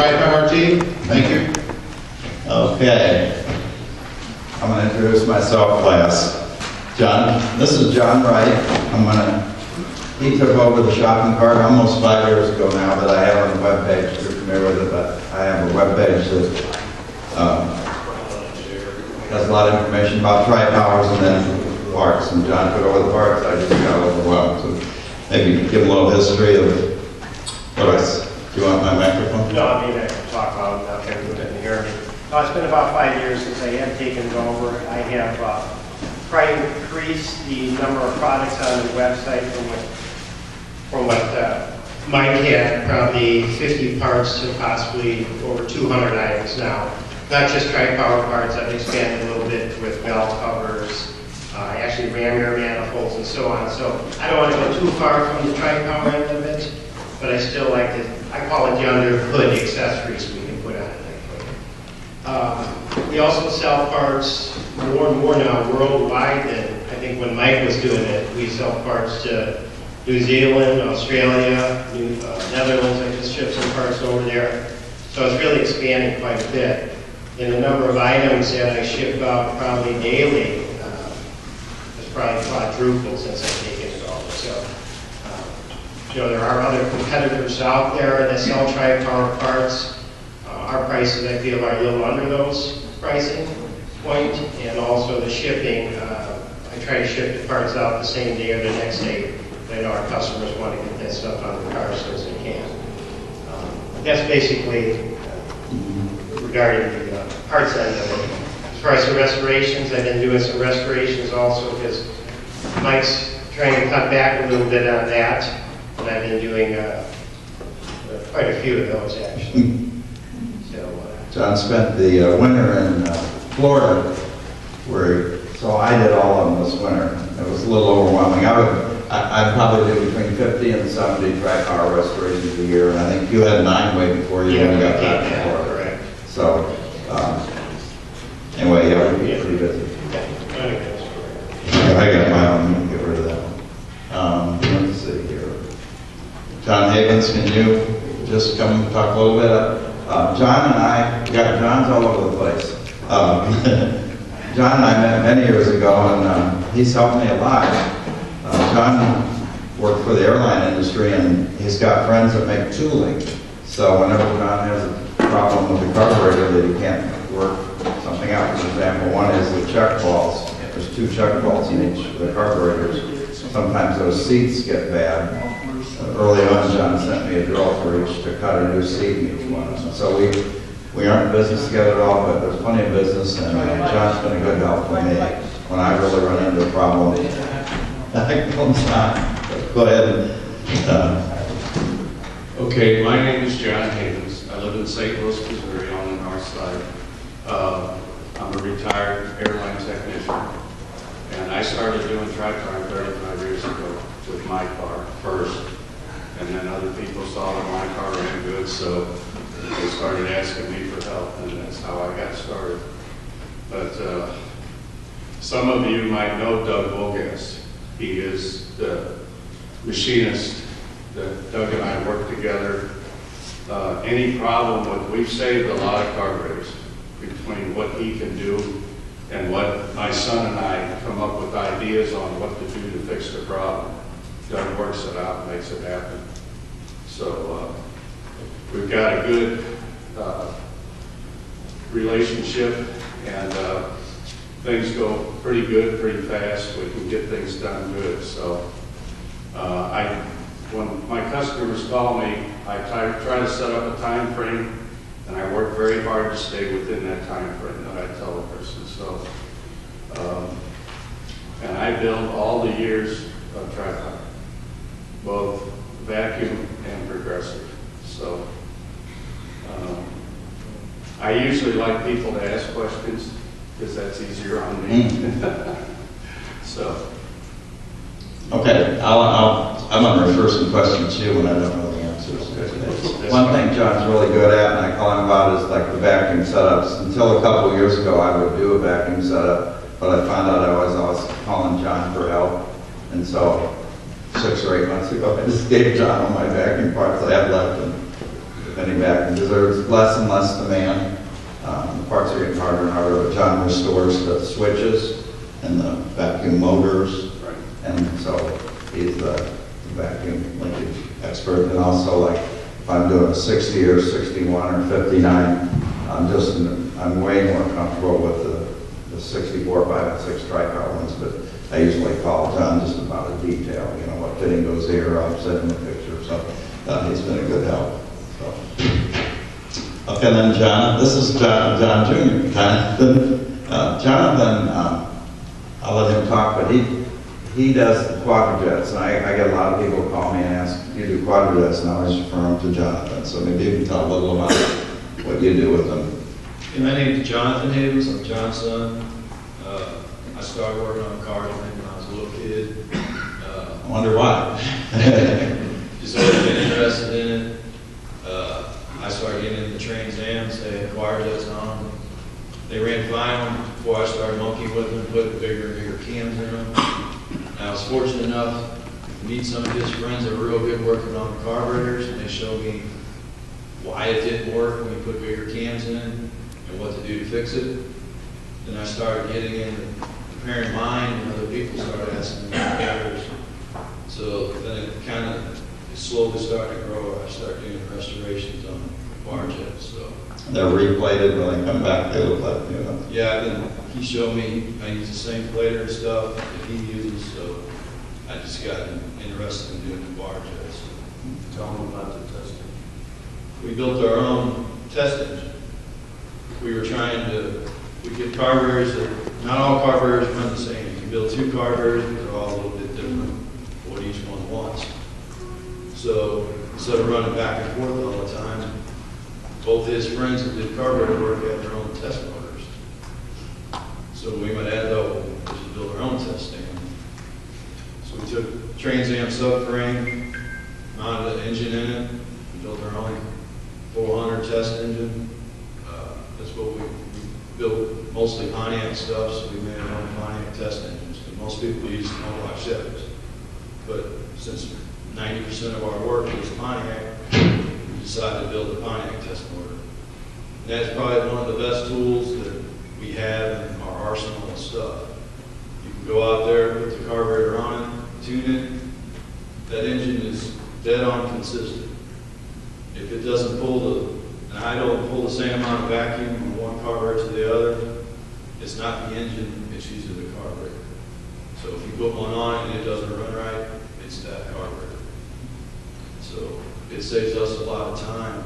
Tri-Power team, thank you. Okay. I'm going to introduce myself, class. John, this is John Wright. He took over the shopping cart almost 5 years ago now that I have on the webpage. You're familiar with it, but I have a webpage that has a lot of information about Tri-Powers and then parts. And John took over the parts. I just got overwhelmed. So maybe give a little history of what I. Do you want my microphone? No, I mean, I can talk about it without everyone to hear me. It's been about 5 years since I have taken it over. I have tried to increase the number of products on the website from what Mike had, probably 50 parts to possibly over 200 items now. Not just Tri-Power parts, I've expanded a little bit with valve covers, actually ram air manifolds and so on. So I don't want to go too far from the Tri-Power end of it, but I still like to, I call it the under hood accessories we can put on it. We also sell parts more and more now worldwide than I think when Mike was doing it. We sell parts to New Zealand, Australia, Netherlands. I just shipped some parts over there. So it's really expanding quite a bit. And the number of items that I ship out probably daily has probably quadrupled since I've taken it over. So, there are other competitors out there that sell Tri-Power parts. Our prices, I feel, are a little under those pricing point, and also the shipping. I try to ship the parts out the same day or the next day. I know our customers want to get that stuff on the car as soon as they can. That's basically regarding the parts end of it. As far as the restorations, I've been doing some restorations also because Mike's trying to cut back a little bit on that, and I've been doing quite a few of those actually. John spent the winter in Florida, so I did all of them this winter. It was a little overwhelming. I'd probably do between 50 and 70 Tri-Power restorations a year, and I think you had 9 way before you even got back to Florida. Correct. So, anyway, yeah, we'd be pretty busy. I got my own, I'm going to get rid of that one. Let's see here. Jon Havens, can you just come talk a little bit? John and I, John's all over the place. John and I met many years ago, and he's helped me a lot. John worked for the airline industry, and he's got friends that make tooling. So whenever John has a problem with the carburetor that he can't work something out, for example, one is the chuck balls. There's 2 chuck balls in each of the carburetors. Sometimes those seats get bad. Early on, John sent me a drill for each to cut a new seat in each one. So we aren't in business together at all, but there's plenty of business, and John's been a good help for me when I really run into a problem. Go ahead. Okay, my name is Jon Havens. I live in St. Louis, Missouri on the north side. I'm a retired airline technician, and I started doing Tri-Power 35 years ago with my car first, and then other people saw that my car ran good, so they started asking me for help, and that's how I got started. But some of you might know Doug Wolgass. He is the machinist that Doug and I work together. Any problem we've saved a lot of carburetors between what he can do and what my son and I come up with ideas on what to do to fix the problem. Doug works it out and makes it happen. So we've got a good relationship, and things go pretty good, pretty fast. We can get things done good. So when my customers call me, I try to set up a time frame, and I work very hard to stay within that time frame that I tell the person. So, and I build all the years of Tri-Power, both vacuum and progressive. So I usually like people to ask questions because that's easier on me. So. Okay, I'm going to refer some questions to you when I don't know the answers. One thing John's really good at, and I call him about, is like the vacuum setups. Until a couple of years ago, I would do a vacuum setup, but I found out I was always calling John for help. And so 6 or 8 months ago, I just gave John all my vacuum parts I had left, and any vacuum, because there's less and less demand. The parts are getting harder and harder, but John restores the switches and the vacuum motors. Right. And so he's the vacuum linkage expert. And also, like, if I'm doing a 60 or 61 or 59, I'm way more comfortable with the 64, 5, and 6 tri-power ones, but I usually call John just about a detail, you know, what fitting goes here, I'll send him a picture, so he's been a good help. So. Okay, then this is John Jr. Jonathan. I'll let him talk, but he does the quadrojets, and I get a lot of people call me and ask, you do quadrojets, and I always refer them to Jonathan, so maybe you can tell a little about what you do with them. Yeah, my name is Jonathan Havens. I'm John's son. I started working on cars when I was a little kid. I wonder why. Just always been interested in it. I started getting into Trans Ams. They had quadrojets on them. They ran fine before I started monkeying with them, putting bigger and bigger cams in them. And I was fortunate enough to meet some of his friends that were real good working on the carburetors, and they showed me why it didn't work when you put bigger cams in and what to do to fix it. Then I started getting into preparing mine, and other people started asking me about. So then it kind of slowly started to grow. I started doing restorations on bar jets. So they're replated when they come back. They look like new. yeah, then he showed me I use the same plater and stuff that he uses. So I just got interested in doing the bar jets. Tell them about the testing. We built our own test engine. We were trying to, we get carburetors that, not all carburetors run the same. You can build 2 carburetors, but they're all a little bit different for what each one wants. So instead of running back and forth all the time, both his friends that did carburetor work had their own test motors. So we went ahead though, we should build our own test stand. So we took Trans Am subframe, mounted an engine in it, and built our own 400 test engine. That's what we built, mostly Pontiac stuff, so we made our own Pontiac test engines. And most people use small-block Chevys. But since 90% of our work is Pontiac, we decided to build a Pontiac test motor. And that's probably one of the best tools that we have in our arsenal of stuff. You can go out there, put the carburetor on it, tune it. That engine is dead on consistent. If it doesn't pull and I don't pull the same amount of vacuum from one carburetor to the other, it's not the engine, it's usually the carburetor. So if you put one on and it doesn't run right, it's that carburetor. So it saves us a lot of time.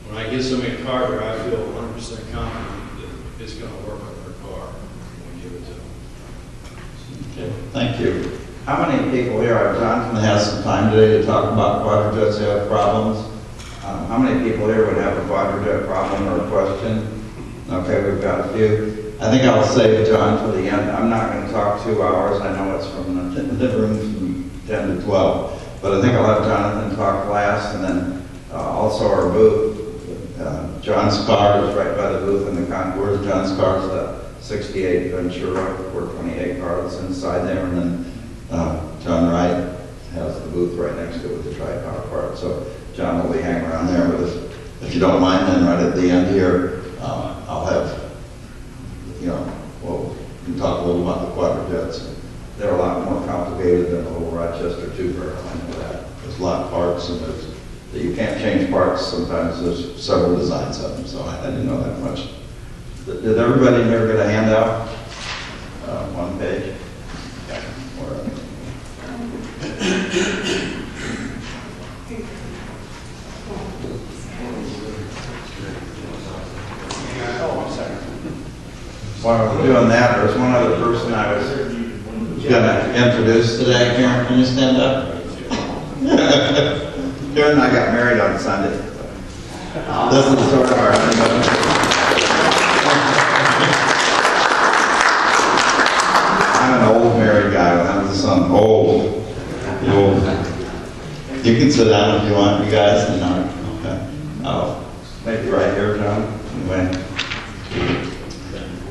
When I get somebody a carburetor, I feel 100% confident that it's going to work on their car when we give it to them. Okay, thank you. How many people here, Jonathan has some time today to talk about quadrojets that have problems. How many people here would have a quadrojet problem or a question? Okay, we've got a few. I think I'll save John for the end. I'm not going to talk 2 hours. I know it's from the room from 10 to 12. But I think I'll have Jonathan talk last, and then also our booth. John's car is right by the booth in the concourse. John's car is the 68 Ventura 428 car that's inside there, and then John Wright has the booth right next to it with the tri-power part. So John will be hanging around there, but if you don't mind, then right at the end here, I'll have, you know, well, we can talk a little about the quadrojets. They're a lot more complicated than a little Rochester tuber. I know that. There's a lot of parts, and you can't change parts. Sometimes there's several designs of them, so I didn't know that much. Did everybody here get a handout? One page? While we're doing that, there's one other person I was going to introduce today. Karen, can you stand up? Karen and I got married on Sunday. This is sort of our honeymoon. I'm an old married guy. When I was a son, old. You can sit down if you want, you guys. Okay. Oh, maybe right here, John. Anyway.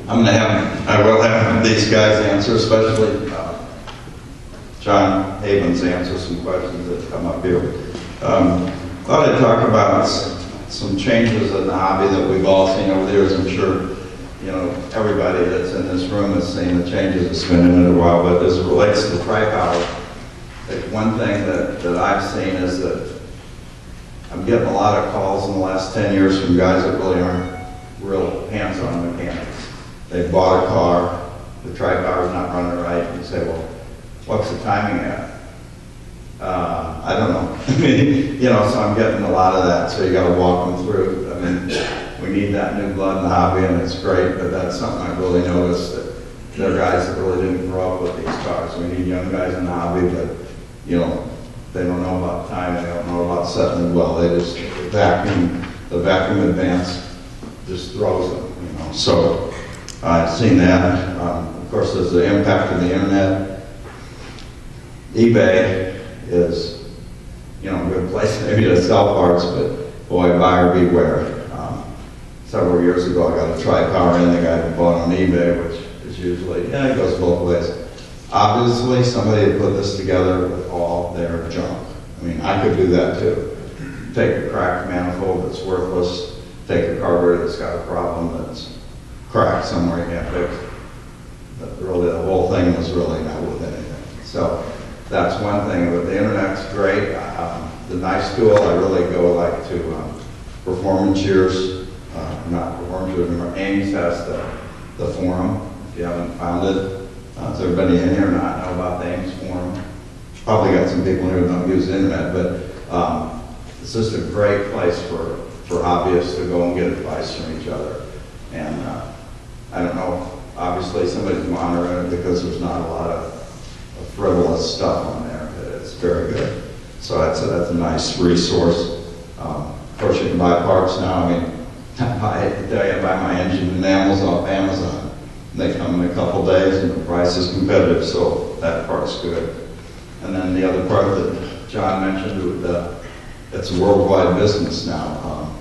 I will have these guys answer, especially Jon Havens answer some questions that come up here. Thought I'd talk about some changes in the hobby that we've all seen over the years. I'm sure, you know, everybody that's in this room has seen the changes that's been in it a while, but as it relates to tri-power, one thing that I've seen is that I'm getting a lot of calls in the last 10 years from guys that really aren't real hands-on mechanics. They bought a car, the tri-power's not running right, and you say, well, what's the timing at? I don't know. I mean, you know, so I'm getting a lot of that, so you gotta walk them through. I mean, we need that new blood in the hobby, and it's great, but that's something I've really noticed, that there are guys that really didn't grow up with these cars. We need young guys in the hobby, but, you know, they don't know about time, they don't know about settling well, they just the vacuum advance just throws them, you know. So I've seen that. Of course, there's the impact of the internet. eBay is, you know, a good place maybe to sell parts, but boy, buyer beware. Several years ago, I got a tri-power in the guy who bought on eBay, which is usually, yeah, it goes both ways. Obviously, somebody had put this together with all their junk. I mean, I could do that too. Take a cracked manifold that's worthless, take a carburetor that's got a problem that's cracked somewhere you can't fix. But really, the whole thing was really not with anything. So that's one thing, but the internet's great. The nice tool, I really go like to Performance Years, not Performance Years anymore. Ames has the forum, if you haven't found it. Does everybody in here not know about the Ames forum? Probably got some people here who don't use the internet, but it's just a great place for hobbyists to go and get advice from each other. And I don't know, obviously somebody's monitoring it because there's not a lot of frivolous stuff on there, but it's very good. So that's a nice resource. Of course, you can buy parts now. I mean, I buy my engine enamels off Amazon. They come in a couple days and the price is competitive, so that part's good. And then the other part that John mentioned, it's a worldwide business now.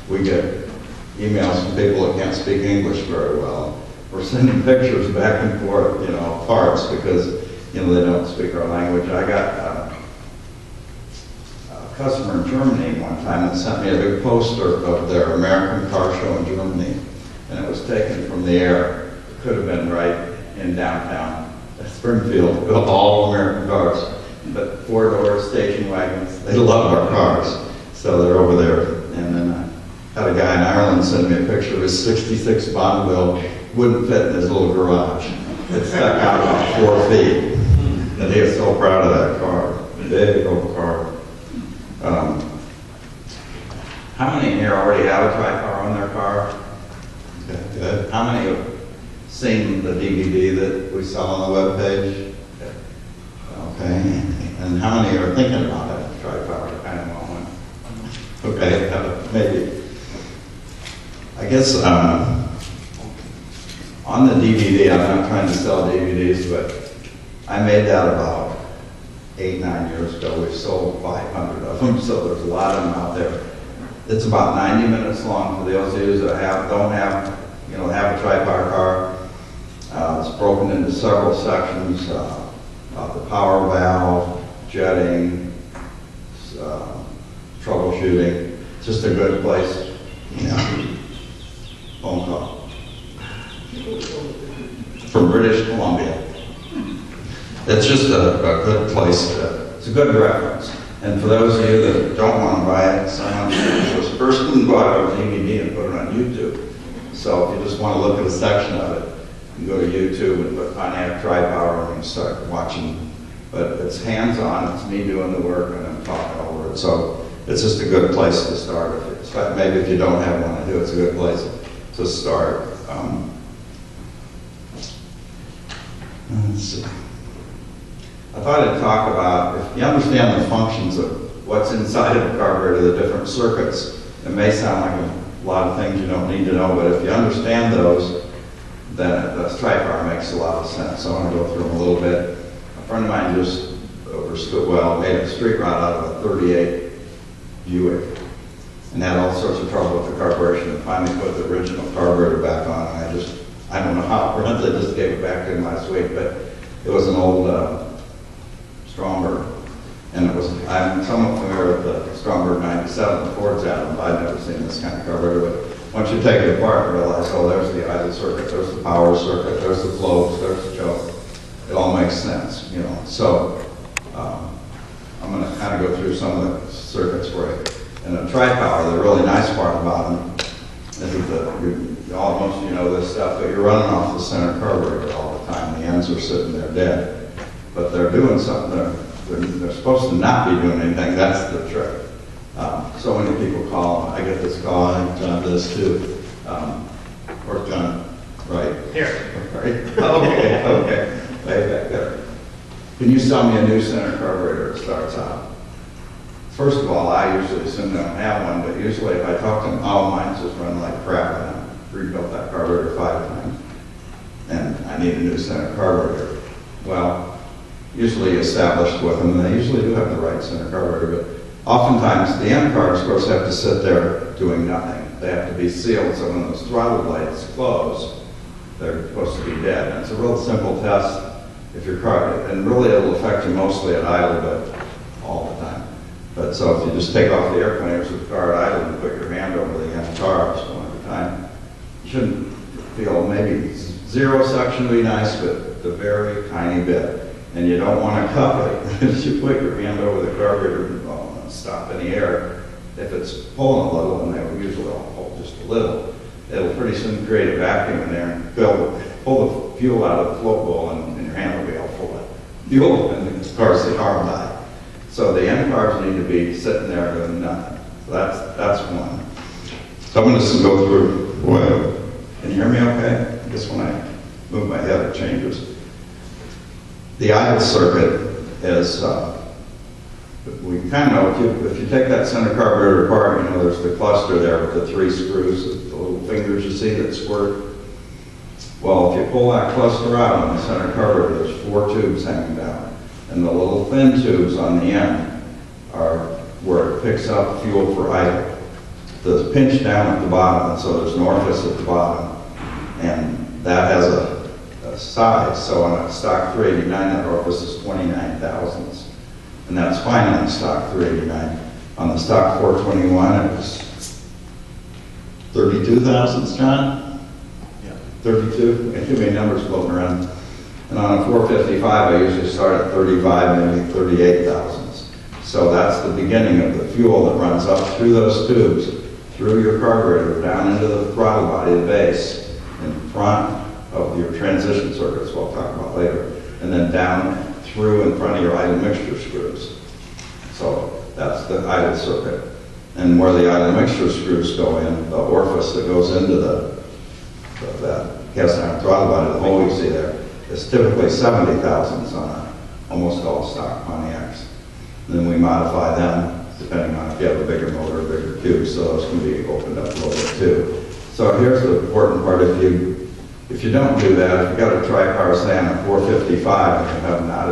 We get emails from people that can't speak English very well. We're sending pictures back and forth, you know, parts, because, you know, they don't speak our language. I got a customer in Germany one time that sent me a big poster of their American car show in Germany, and it was taken from the air. It could have been right in downtown Springfield, built all American cars, but four-door station wagons. They love our cars, so they're over there. And then I had a guy in Ireland send me a picture of his '66 Bonneville, wouldn't fit in his little garage. It stuck out about 4 feet, and he was so proud of that car. Big old car. How many here already have a tri-power on their car? Okay, good. How many have seen the DVD that we saw on the webpage? Okay. And how many are thinking about having a tri-power at kind of moment? Okay, maybe. I guess on the DVD, I'm not trying to sell DVDs, but I made that about 8-9 years ago. We've sold 500 of them, so there's a lot of them out there. It's about 90 minutes long for those of you that don't have a tri-power car. It's broken into several sections, the power valve, jetting, troubleshooting. It's just a good place, you know. Phone call from British Columbia. It's just a good place it's a good reference. And for those of you that don't want to buy it, someone was the first one bought it on DVD and put it on YouTube. So if you just want to look at a section of it, you can go to YouTube and put Pontiac tri-power and you can start watching. But it's hands-on, it's me doing the work and I'm talking over it. So it's just a good place to start. Maybe if you don't have one to do, it's a good place to start. Let's see. I thought I'd talk about, if you understand the functions of what's inside of a carburetor, the different circuits, it may sound like a lot of things you don't need to know, but if you understand those, then the tri-power makes a lot of sense. So I want to go through them a little bit. A friend of mine just made a street rod out of a 38 Buick and had all sorts of trouble with the carburation and finally put the original carburetor back on. And I don't know how, perhaps I just gave it back to him last week, but it was an old Stromberg. And I'm somewhat familiar with the Stromberg 96 carburetor, but once you take it apart, you realize, oh, there's the idle circuit, there's the power circuit, there's the floats, there's the choke. It all makes sense, you know. So I'm going to kind of go through some of the circuits for you. And a tri-power, the really nice part about them is that most of you know this stuff, but you're running off the center carburetor all the time. The ends are sitting there dead. But they're doing something. They're supposed to not be doing anything. That's the trick. So many people call. I get this call. I think John does too. Or John, right? Here. Right. Okay. Way back there. Can you sell me a new center carburetor that starts out? First of all, I usually assume they don't have one, but usually if I talk to them, oh, mine's just running like crap, and I've rebuilt that carburetor 5 times, and I need a new center carburetor. Well, usually established with them, and they usually do have the right center carburetor, but oftentimes the end carbs, of course, have to sit there doing nothing. They have to be sealed, so when those throttle lights close, they're supposed to be dead. And it's a real simple test. If your car, and really it'll affect you mostly at idle, but all the time. But so if you just take off the air cleaners with the car at idle and put your hand over the end carbs one at a time, you shouldn't feel, maybe zero suction would be nice, but the very tiny bit. And you don't want to cup it. If you put your hand over the carburetor and stop any air, if it's pulling a little, and they will usually all pull just a little, it'll pretty soon create a vacuum in there and pull the fuel out of the float bowl, and your hand will be all full of fuel, and of course the car will die. So the end carbs need to be sitting there doing nothing. So that's one. So I'm going to just go through oil. Can you hear me okay? I guess when I move my head it changes. The idle circuit is, we kind of know, if you take that center carburetor apart, you know there's the cluster there with the 3 screws, the little fingers you see that squirt. Well, if you pull that cluster out on the center carburetor, there's 4 tubes hanging down. And the little thin tubes on the end are where it picks up fuel for idle. There's a pinch down at the bottom, and so there's an orifice at the bottom. And that has a size. So on a stock 389, that orifice is 29 thousandths. And that's fine on the stock 389. On the stock 421, it was 32 thousandths, John? Yeah. 32? Too many numbers floating around. And on a 455, I usually start at 35, maybe 38 thousandths. So that's the beginning of the fuel that runs up through those tubes, through your carburetor, down into the throttle body, the base, in front of your transition circuits, we'll talk about later, and then down through in front of your idle mixture screws. So that's the idle circuit. And where the idle mixture screws go in, the orifice that goes into that cast iron throttle body, the hole you see there, is typically 70 thousandths on almost all stock Pontiacs. And then we modify them depending on if you have a bigger motor or bigger tube, so those can be opened up a little bit too. So here's the important part: if you don't do that, if you've got a tri-power, say on a 455, and you have not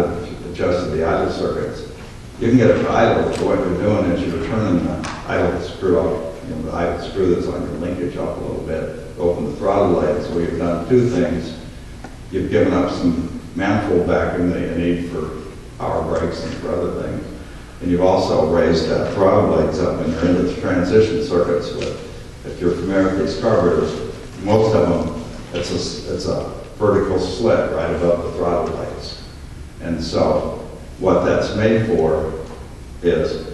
adjusted the idle circuits, you can get it to idle. So what you're doing is you're turning the idle screw up, the idle screw that's on your linkage up a little bit, open the throttle light. So you've done 2 things. You've given up some manifold vacuum that you need for power brakes and for other things. And you've also raised that throttle blades up and you're into the transition circuits with, if you're familiar with these carburetors, most of them, it's a vertical slit right above the throttle blades. And so what that's made for is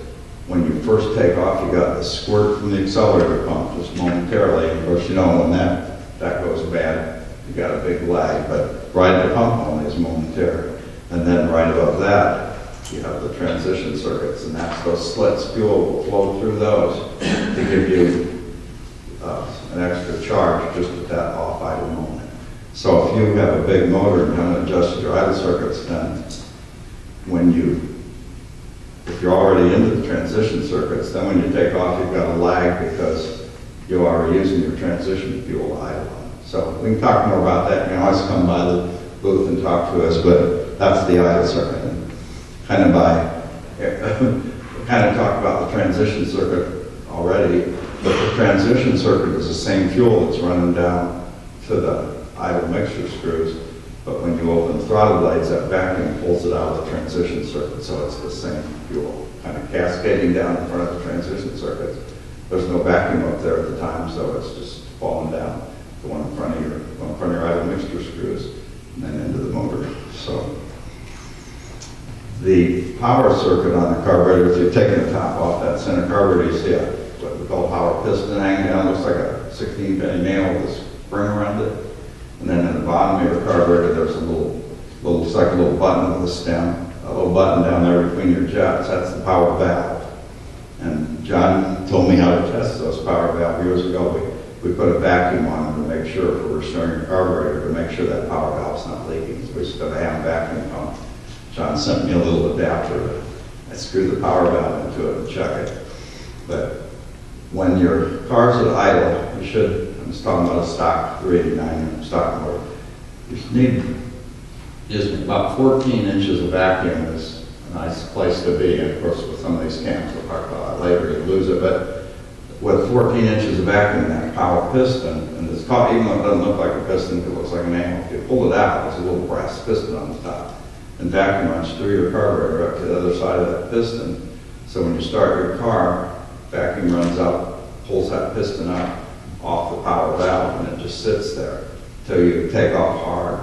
when you first take off, you got the squirt from the accelerator pump just momentarily. And of course, you know when that goes bad, you got a big lag, but right at the pump only is momentary. And then right above that, you have the transition circuits, and that's those slits. Fuel will flow through those to give you an extra charge just at that off idle moment. So if you have a big motor and you haven't adjusted your idle circuits, then if you're already into the transition circuits, then when you take off, you've got a lag because you're already using your transition fuel idle. So we can talk more about that. You can always come by the booth and talk to us, but that's the idle circuit. And kind of talk about the transition circuit already, but the transition circuit is the same fuel that's running down to the idle mixture screws, but when you open the throttle blades, that vacuum pulls it out of the transition circuit, so it's the same fuel, kind of cascading down in front of the transition circuits. There's no vacuum up there at the time, so it's just falling down the one in front of your idle mixture screws and then into the motor. So the power circuit on the carburetor, if you're taking the top off that center carburetor, you see what we call power piston hanging down. Looks like a 16-penny nail with a spring around it. And then in the bottom of your carburetor, there's a looks like a little button with a stem, a little button down there between your jets. That's the power valve. And John told me how to test those power valves years ago. We put a vacuum on them to make sure, if we're restoring your carburetor, to make sure that power valve's not leaking. So we just got a hand vacuum pump. John sent me a little adapter. I screwed the power valve into it and check it. But when your car's at idle, you should, I'm just talking about a stock 389 stock motor, you need just about 14 inches of vacuum is a nice place to be. And of course, with some of these cams, we'll talk about that later, you lose it. But with 14 inches of vacuum, that power piston, and it's called, even though it doesn't look like a piston, it looks like an angle. If you pull it out, there's a little brass piston on the top. And vacuum runs through your carburetor up to the other side of that piston. So when you start your car, vacuum runs up, pulls that piston up off the power valve, and it just sits there until you take off hard.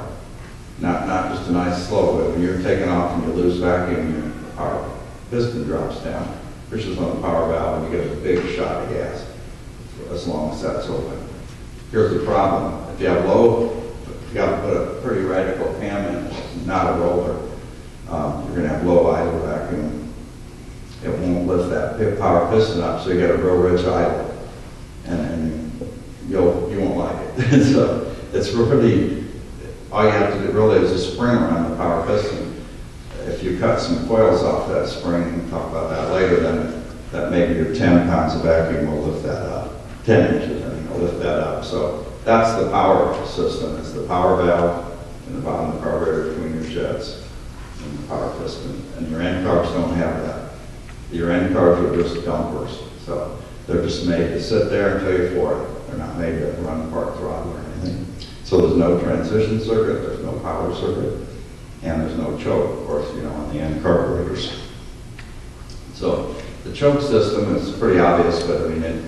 Not just a nice slow, but when you're taking off and you lose vacuum, your power piston drops down, pushes on the power valve, and you get a big shot of gas as long as that's open. Here's the problem. If you have low, you got to put a pretty radical cam in, not a roller. You're going to have low idle vacuum. It won't lift that power piston up, so you get a real rich idle, and you won't like it. So it's really, all you have to do really is a spring around the power piston. If you cut some coils off that spring, we'll talk about that later, then that maybe your 10 pounds of vacuum will lift that up. 10 inches, I mean, will lift that up. So that's the power system. It's the power valve in the bottom of the carburetor between your jets and the power piston. And your end carbs don't have that. Your end carbs are just dumpers. So they're just made to sit there until you floor it. They're not made to run park throttle or anything. So there's no transition circuit, there's no power circuit, and there's no choke, of course, on the end carburetors. So the choke system is pretty obvious, but I mean,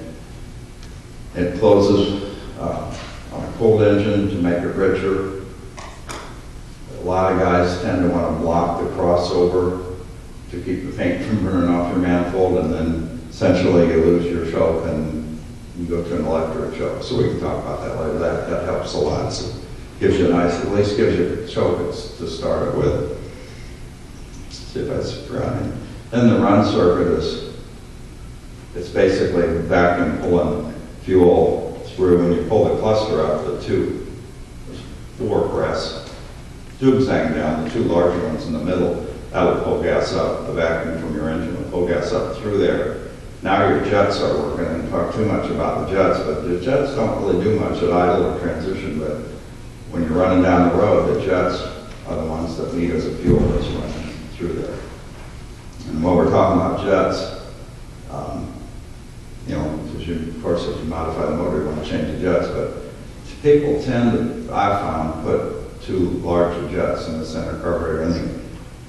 it closes on a cold engine to make it richer. A lot of guys tend to want to block the crossover to keep the paint from burning off your manifold, and then essentially you lose your choke and you go to an electric choke. So we can talk about that later. That helps a lot. So it gives you a nice, at least gives you a choke to start it with. Let's see if that's running. Then the run circuit it's basically vacuum pulling fuel through. When you pull the cluster up, there's 4 brass tubes hang down, the 2 larger ones in the middle. That will pull gas up. The vacuum from your engine will pull gas up through there. Now your jets are working, and talk too much about the jets, but the jets don't really do much at idle or transition, but when you're running down the road, the jets are the ones that need as a fuel that's running through there. And when we're talking about jets, because of course, if you modify the motor, you want to change the jets, but people tend to, I've found, put 2 larger jets in the center carburetor. And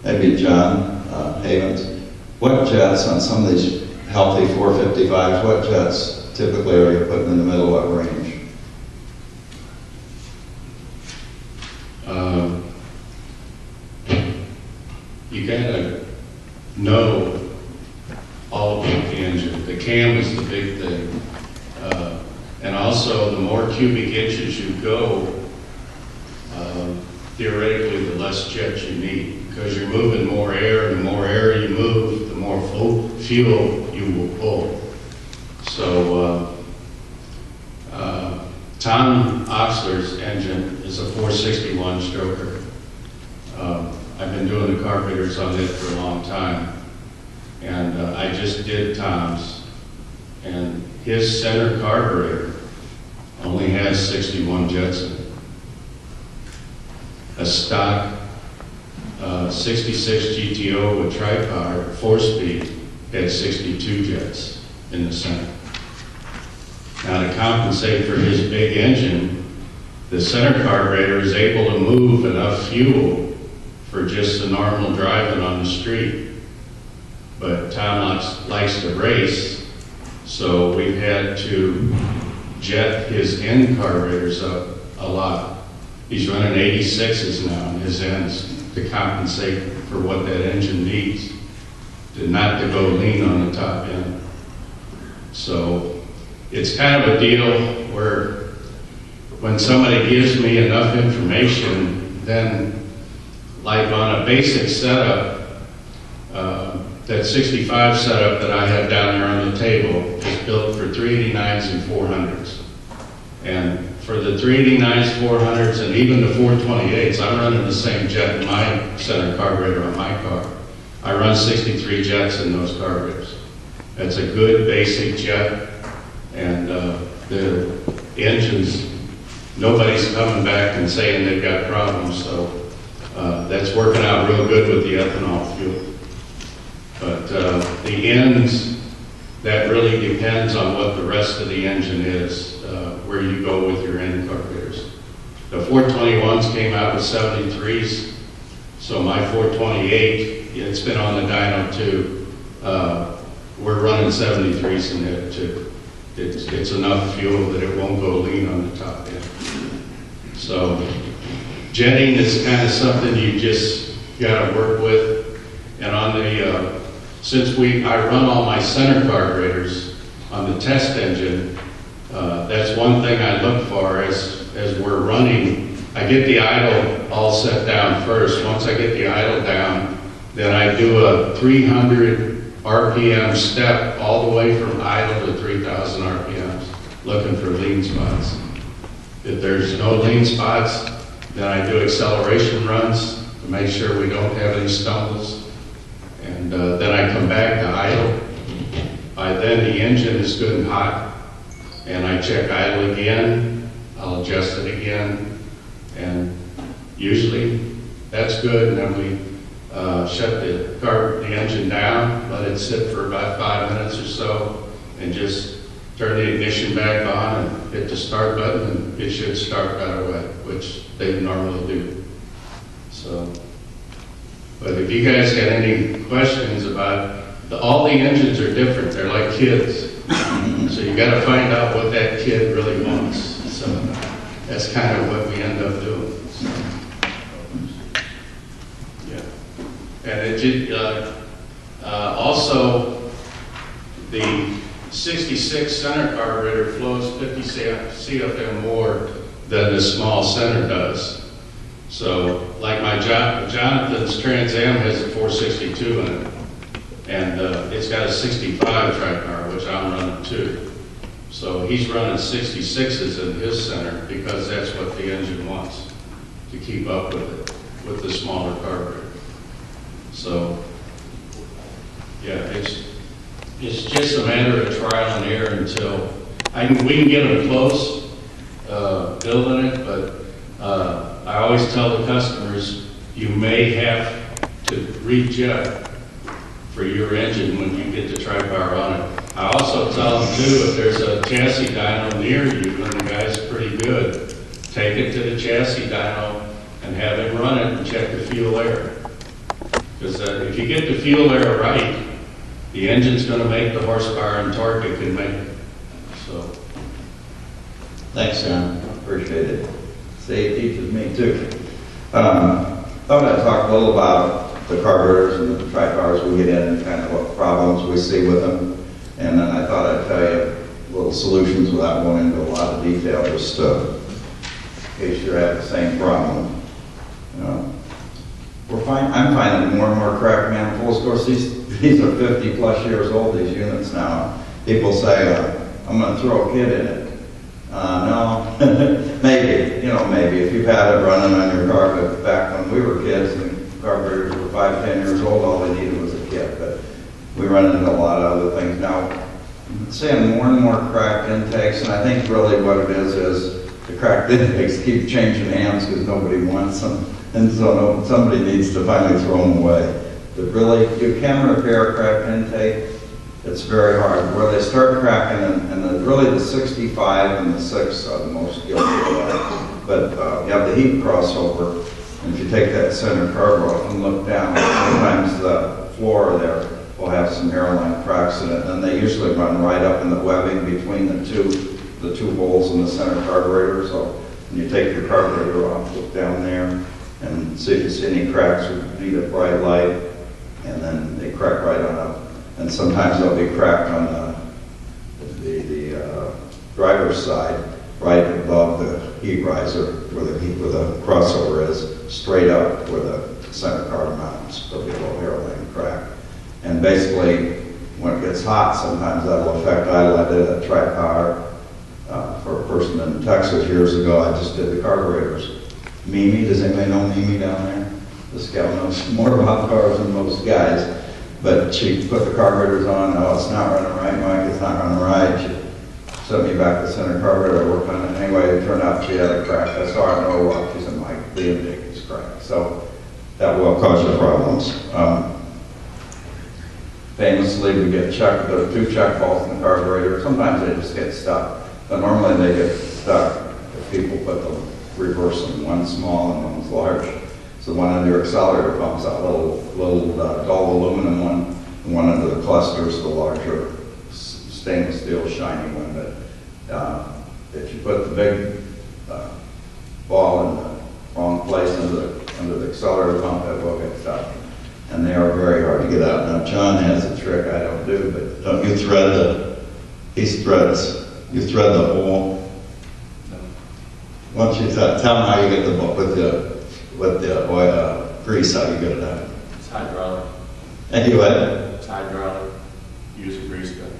maybe Jon Havens, what jets on some of these healthy 455s, what jets typically are you putting in the middle, what range? You gotta know all about the engine. The cam is the big thing. And also, the more cubic inches you go, theoretically, the less jets you need, because you're moving more air, and the more air you move, the more fuel you will pull. So Tom Oxler's engine is a 461 stroker. I've been doing the carburetors on it for a long time, and I just did Tom's, and his center carburetor only has 61 jets in it. A stock 66 GTOAA with tri-power 4-speed had 62 jets in the center. Now, to compensate for his big engine, the center carburetor is able to move enough fuel for just the normal driving on the street. But Tom likes to race, So we've had to jet his end carburetors up a lot. He's running 86s now in his ends to compensate for what that engine needs, not to go lean on the top end. So it's kind of a deal where when somebody gives me enough information, then like on a basic setup, that 65 setup that I have down there on the table is built for 389s and 400s. And for the 389s, 400s, and even the 428s, I'm running the same jet in my center carburetor on my car. I run 63 jets in those carburetors. That's a good basic jet, and the engines, nobody's coming back and saying they've got problems, so that's working out real good with the ethanol fuel. But the ends, that really depends on what the rest of the engine is, where you go with your end carburetors. The 421s came out with 73s, so my 428, it's been on the dyno too. We're running 73s in it too. It's enough fuel that it won't go lean on the top end. So jetting is kind of something you just got to work with. And on the, since I run all my center carburetors on the test engine, that's one thing I look for as we're running. I get the idle all set down first. Once I get the idle down, then I do a 300 RPM step all the way from idle to 3,000 RPMs, looking for lean spots. If there's no lean spots, then I do acceleration runs to make sure we don't have any stumbles. And then I come back to idle. By then the engine is good and hot. And I check idle again, I'll adjust it again. And usually that's good. And then we shut the engine down, let it sit for about 5 minutes or so, and just turn the ignition back on and hit the start button, and it should start right away, which they normally do. So, but if you guys got any questions about all the engines are different. They're like kids. So you got to find out what that kid really wants. So that's kind of what we end up doing. So, yeah. And it also, the 66 center carburetor flows 50 CFM more than the small center does. So, like my Jonathan's Trans Am has a 462 in it, and it's got a 65 tri-car, which I'm running too. So he's running 66s in his center because that's what the engine wants, to keep up with it, with the smaller carburetor. So, yeah, it's just a matter of trial and error until we can get them close, building it, but I always tell the customers, you may have to rejet for your engine when you get the tri-bar on it. I also tell them too, if there's a chassis dyno near you and the guy's pretty good, take it to the chassis dyno and have him run it and check the fuel air. Because if you get the fuel air right, the engine's going to make the horsepower and torque it can make. So, Thanks, John. Appreciate it. See, it teaches me too. Thought I'd talk a little about the carburetors and the tri-cars we get in and kind of what problems we see with them. And then I thought I'd tell you little solutions without going into a lot of detail, just in case you're having the same problem. I'm finding more and more cracked manifolds. Of course, these are 50 plus years old, these units now. People say, I'm going to throw a kid in it. No, maybe, maybe if you've had it running on your car, but back when we were kids and carburetors were 5, 10 years old, all they needed was a kit. But we run into a lot of other things now. I'm seeing more and more cracked intakes, and I think really what it is the cracked intakes keep changing hands because nobody wants them, and so somebody needs to finally throw them away. But really, you can repair a cracked intake. It's very hard. Where they start cracking, and really the 65 and the 6 are the most guilty of that. But you have the heat crossover, and if you take that center carb off and look down, sometimes the floor there will have some airline cracks in it, and they usually run right up in the webbing between the two holes in the center carburetor. So when you take your carburetor off, look down there and see if you see any cracks, or need a bright light, and then they crack right on up. And sometimes they'll be cracked on the driver's side, right above the heat riser, where the crossover is, straight up where the center carb mounts. There'll be a little hairline crack. And basically, when it gets hot, sometimes that will affect. I did a tri-power for a person in Texas years ago. I just did the carburetors. Mimi, does anybody know Mimi down there? This gal knows more about cars than most guys. But she put the carburetors on. No, it's not running right, Mike. It's not running right. She sent me back to center carburetor. I worked on it. Anyway, it turned out she had a crack. I saw her in Norwalk. She said, Mike, the intake is cracked. So that will cause you problems. Famously, we get checked. There are 2 check faults in the carburetor. Sometimes they just get stuck. But normally they get stuck if people put the reverse in. One's small and one's large. So one under your accelerator pumps out little dull aluminum one, and one under the cluster is the larger stainless steel shiny one. But if you put the big ball in the wrong place under the accelerator pump, it will get stuck. And they are very hard to get out. Now John has a trick I don't do, but don't you thread you thread the hole? Once you tell them how you get the book with the oil, grease, how you get it out. It's hydraulic. And you what? It's hydraulic. Use a grease gun.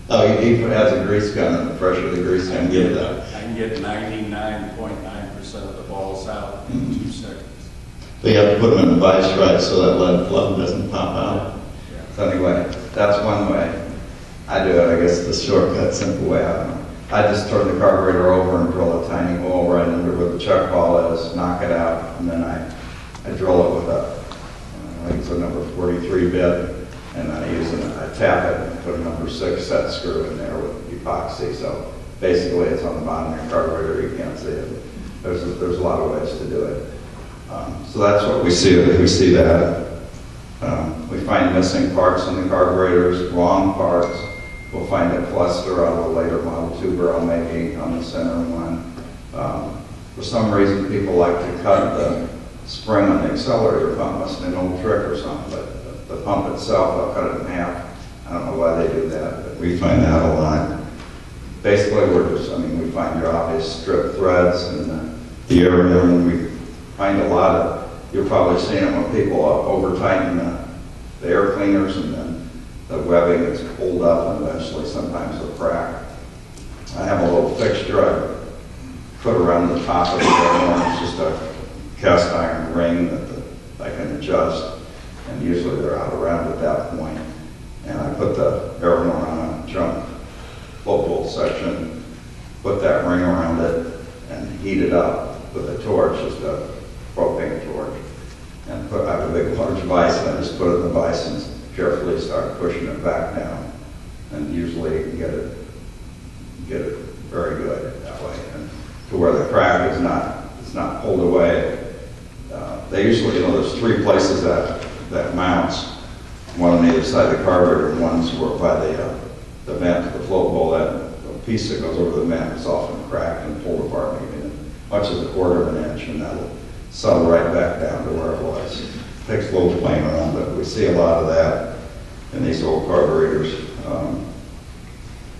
Oh, he has a grease gun, and the pressure of the grease gun get it out. I can get 99.9% of the balls out in 2 seconds. But you have to put them in the vice right so that lead flow doesn't pop out. Yeah. So anyway, that's one way. I do it, I guess, the shortcut, simple way. I don't know. I just turn the carburetor over and drill a tiny hole right under where the chuck ball is, knock it out, and then I drill it with I think it's a number 43 bit, and I tap it and put a number 6 set screw in there with epoxy. So basically it's on the bottom of your carburetor, you can't see it. There's a lot of ways to do it. So that's what we see. We see that. We find missing parts in the carburetors, wrong parts. We'll find a cluster out of a later model 2 barrel maybe on the center one. For some reason, people like to cut the spring on the accelerator pump. Must be an old trick or something, but the pump itself, they'll cut it in half. I don't know why they do that, but we find that a lot. Basically, we find your obvious strip threads and the area, and we find a lot of, you've probably seen it when people over-tighten the air cleaners, and then the webbing is pulled up and eventually sometimes it'll crack. I have a little fixture I put around the top of the air. It's just a cast iron ring that I can adjust, and usually they're out around at that point. And I put the air horn on a jump float bolt section, put that ring around it, and heat it up with a torch, just a propane torch. And I have a big large vise, and I just put it in the vise and carefully start pushing it back down. And usually you can get it very good that way. And to where the crack is not pulled away. They usually, there's 3 places that mounts, one on either side of the carburetor, and one's by the vent, the float bowl. That piece that goes over the vent is often cracked and pulled apart maybe as much as 1/4 of an inch, and that'll settle right back down to where it was. Takes a little playing around, but we see a lot of that in these old carburetors.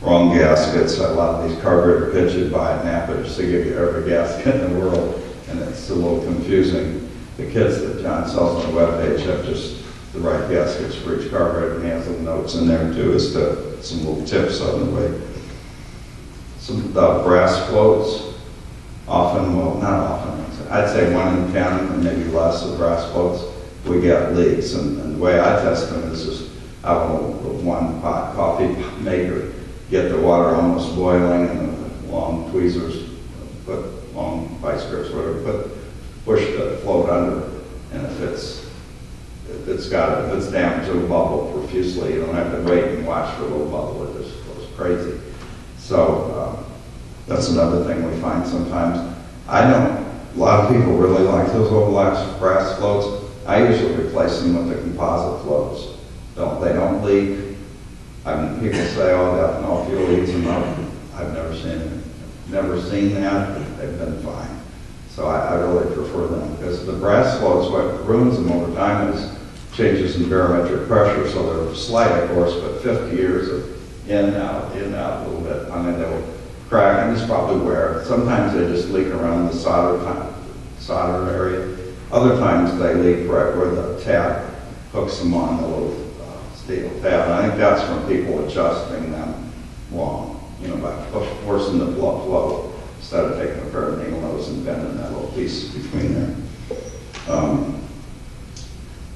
Wrong gaskets. A lot of these carburetor kits you buy at Napa just to give you every gasket in the world, and it's a little confusing. The kits that John sells on the webpage have just the right gaskets for each carburetor, and he has little notes in there too as to some little tips on the way. Some brass floats, often, well, not often, I'd say 1 in 10 or maybe less of brass floats, we get leaks. And the way I test them is just out of a 1-pot coffee maker, get the water almost boiling, and the long tweezers, put long vice grips, whatever, push the float under, and if it's damaged, it'll bubble profusely. You don't have to wait and watch for a little bubble, it just goes crazy. So that's another thing we find sometimes. A lot of people really like those old brass floats. I usually replace them with the composite floats. They don't leak. I mean, people say, oh, ethanol fuel eats them up. I've never seen that. They've been fine. So I really prefer them, because the brass floats, what ruins them over time is changes in barometric pressure, so they're slight, of course, but 50 years of in and out a little bit. I mean, they'll crack, and it's probably wear. Sometimes they just leak around the solder area. Other times they leak right where the tab hooks them on the little steel tab. And I think that's from people adjusting them wrong, by forcing the blood flow instead of taking a pair of needle nose and bending that little piece between there.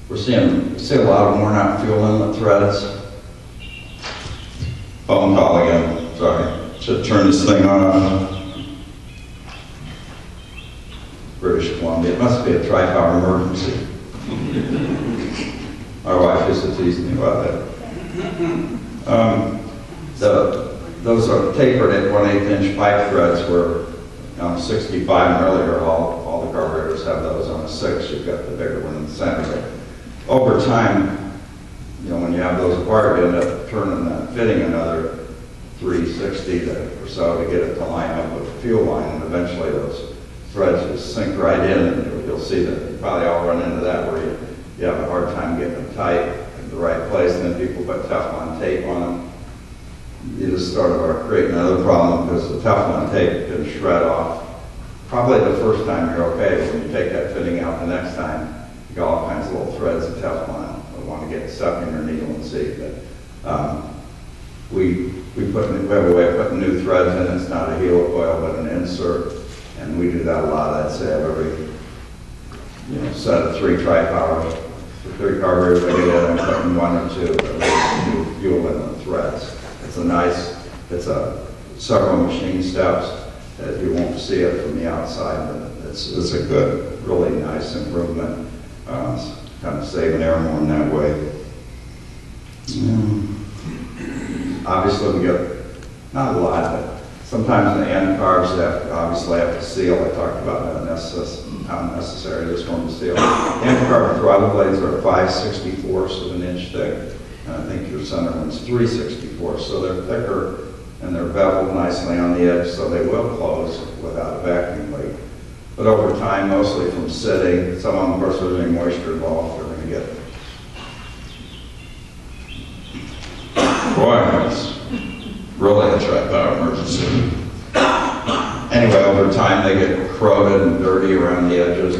We see a lot of worn out fuel inlet threads. Phone call again, sorry. Should turn this thing on. British Columbia, it must be a tri-power emergency. My wife used to tease me about that. Those are tapered at 1/8 inch pipe threads where 65 and earlier, all the carburetors have those on a 6. You've got the bigger one in the center. Over time, when you have those apart, you end up turning that fitting another 360 or so to get it to line up with the fuel line, and eventually those threads just sink right in, and you'll see that you probably all run into that where you have a hard time getting them tight in the right place, and then people put Teflon tape on them. You just started to create another problem because the Teflon tape can shred off. Probably the first time you're okay, but when you take that fitting out the next time, you got all kinds of little threads of Teflon. I want to get stuck in your needle and see. But we have a way of putting new threads in. It's not a helicoil, but an insert, and we do that a lot. I'd say every set of 3 tri-powers, 3 carburetors, I get in and putting 1 or 2 new fuel inlet threads. It's several machine steps that you won't see it from the outside, but it's a good, really nice improvement. Kind of saving air more in that way. Obviously, we get not a lot, but sometimes the end carbs obviously have to seal. I talked about how necessary it is for them to seal. End carb throttle blades are 5/64ths of an inch thick, and I think your center one's 3/64ths, so they're thicker and they're beveled nicely on the edge, so they will close without a vacuum leak. But over time, mostly from sitting, some of them, of course, there's any moisture involved, they're going to get. Boy, that's really a tri-power emergency. Anyway, over time, they get corroded and dirty around the edges.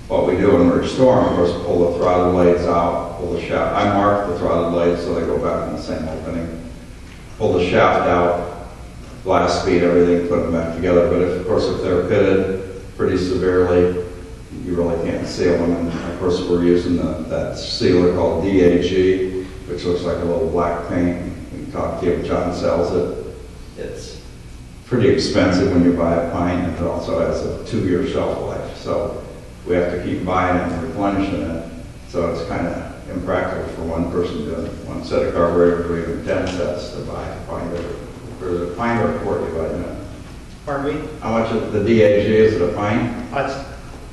What we do when we restore them, of course, pull the throttle blades out, pull the shaft. I mark the throttle blades so they go back in the same opening. Pull the shaft out, blast speed, everything, put them back together. But of course, if they're pitted pretty severely, you really can't seal them. And of course, we're using that sealer called DAG, which looks like a little black paint. We can talk to you if John sells it. It's pretty expensive when you buy a pint, and it also has a 2-year shelf life. So we have to keep buying it and replenishing it. So it's kind of impractical for one person doing one set of carburetors or even 10 sets to buy a pint. There's a pint or a quart you buy now. Pardon me? How much of the DAG is it, a pint?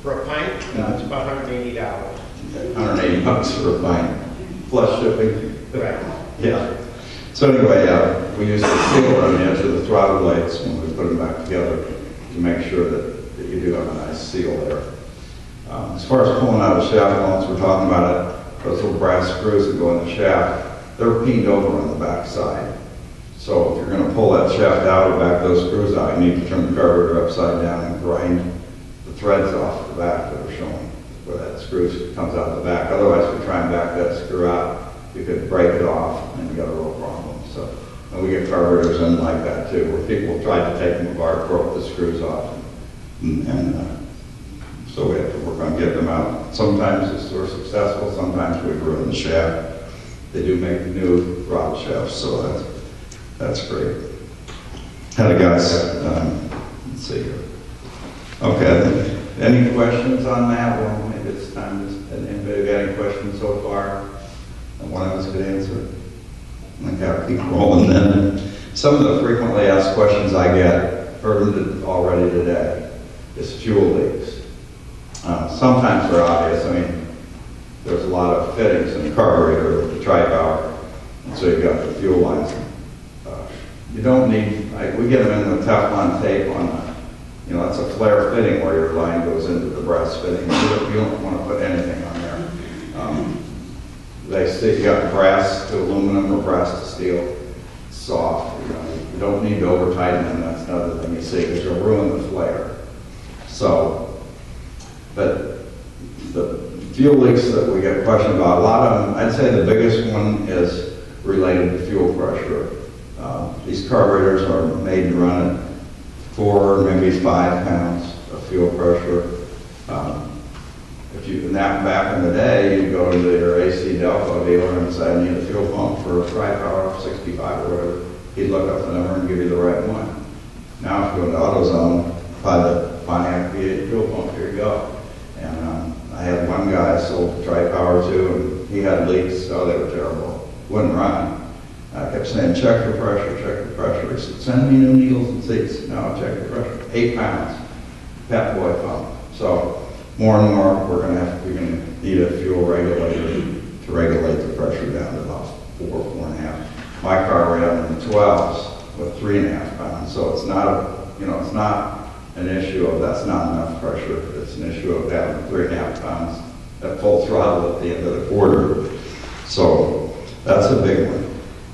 For a pint, it's about $180. $180 for a pint. Plus shipping. Right. Yeah. So anyway, we use the sealer on the edge of the throttle blades when we put them back together to make sure that you do have a nice seal there. As far as pulling out a shaft once we're talking about it, those little brass screws that go in the shaft, they're peened over on the back side. So if you're going to pull that shaft out or back those screws out, you need to turn the carburetor upside down and grind the threads off the back that are showing where that screw comes out the back. Otherwise, if you try and back that screw out, you could break it off and you got a real problem. So, and we get carburetors in like that too, where people tried to take them apart, broke the screws off, and so we have to work on getting them out. Sometimes we're successful, sometimes we ruin the shaft. They do make new throttle shafts, so that's great. Had a guy, let's see here. Okay, any questions on that? Well, maybe it's time to, anybody got any questions so far? And one of us could answer. I gotta keep rolling then. Some of the frequently asked questions I get, heard them already today, is fuel leaks. Sometimes they're obvious. I mean, there's a lot of fittings in the carburetor with the tri-power, and so you've got the fuel lines. You don't need, we get them in with Teflon tape on the, you know, that's a flare fitting where your line goes into the brass fitting. You don't want to put anything on there. They say you got brass to aluminum or brass to steel, it's soft. You don't need to over tighten them. That's another thing you see, because you'll ruin the flare. So, but the fuel leaks that we get questioned about, a lot of them, I'd say the biggest one is related to fuel pressure. These carburetors are made to run at 4, maybe 5 pounds of fuel pressure. If you back in the day, you'd go to your AC Delco dealer and say, I need a fuel pump for a tri-power 65 or whatever. He'd look up the number and give you the right one. Now, if you go to AutoZone, buy the Pontiac V8 fuel pump, here you go. And I had one guy I sold the tri-power to, and he had leaks. Oh, they were terrible. Wouldn't run. I kept saying, check the pressure, check the pressure. He said, send me new needles and seats. No, I'll check the pressure. 8 pounds, Pep Boy pump. So more and more, we're going to need a fuel regulator to regulate the pressure down to about 4, 4.5. My car ran in the 12s with 3.5 pounds. So it's not it's not an issue of that's not enough pressure. It's an issue of having 3.5 pounds at full throttle at the end of the quarter. So that's a big one.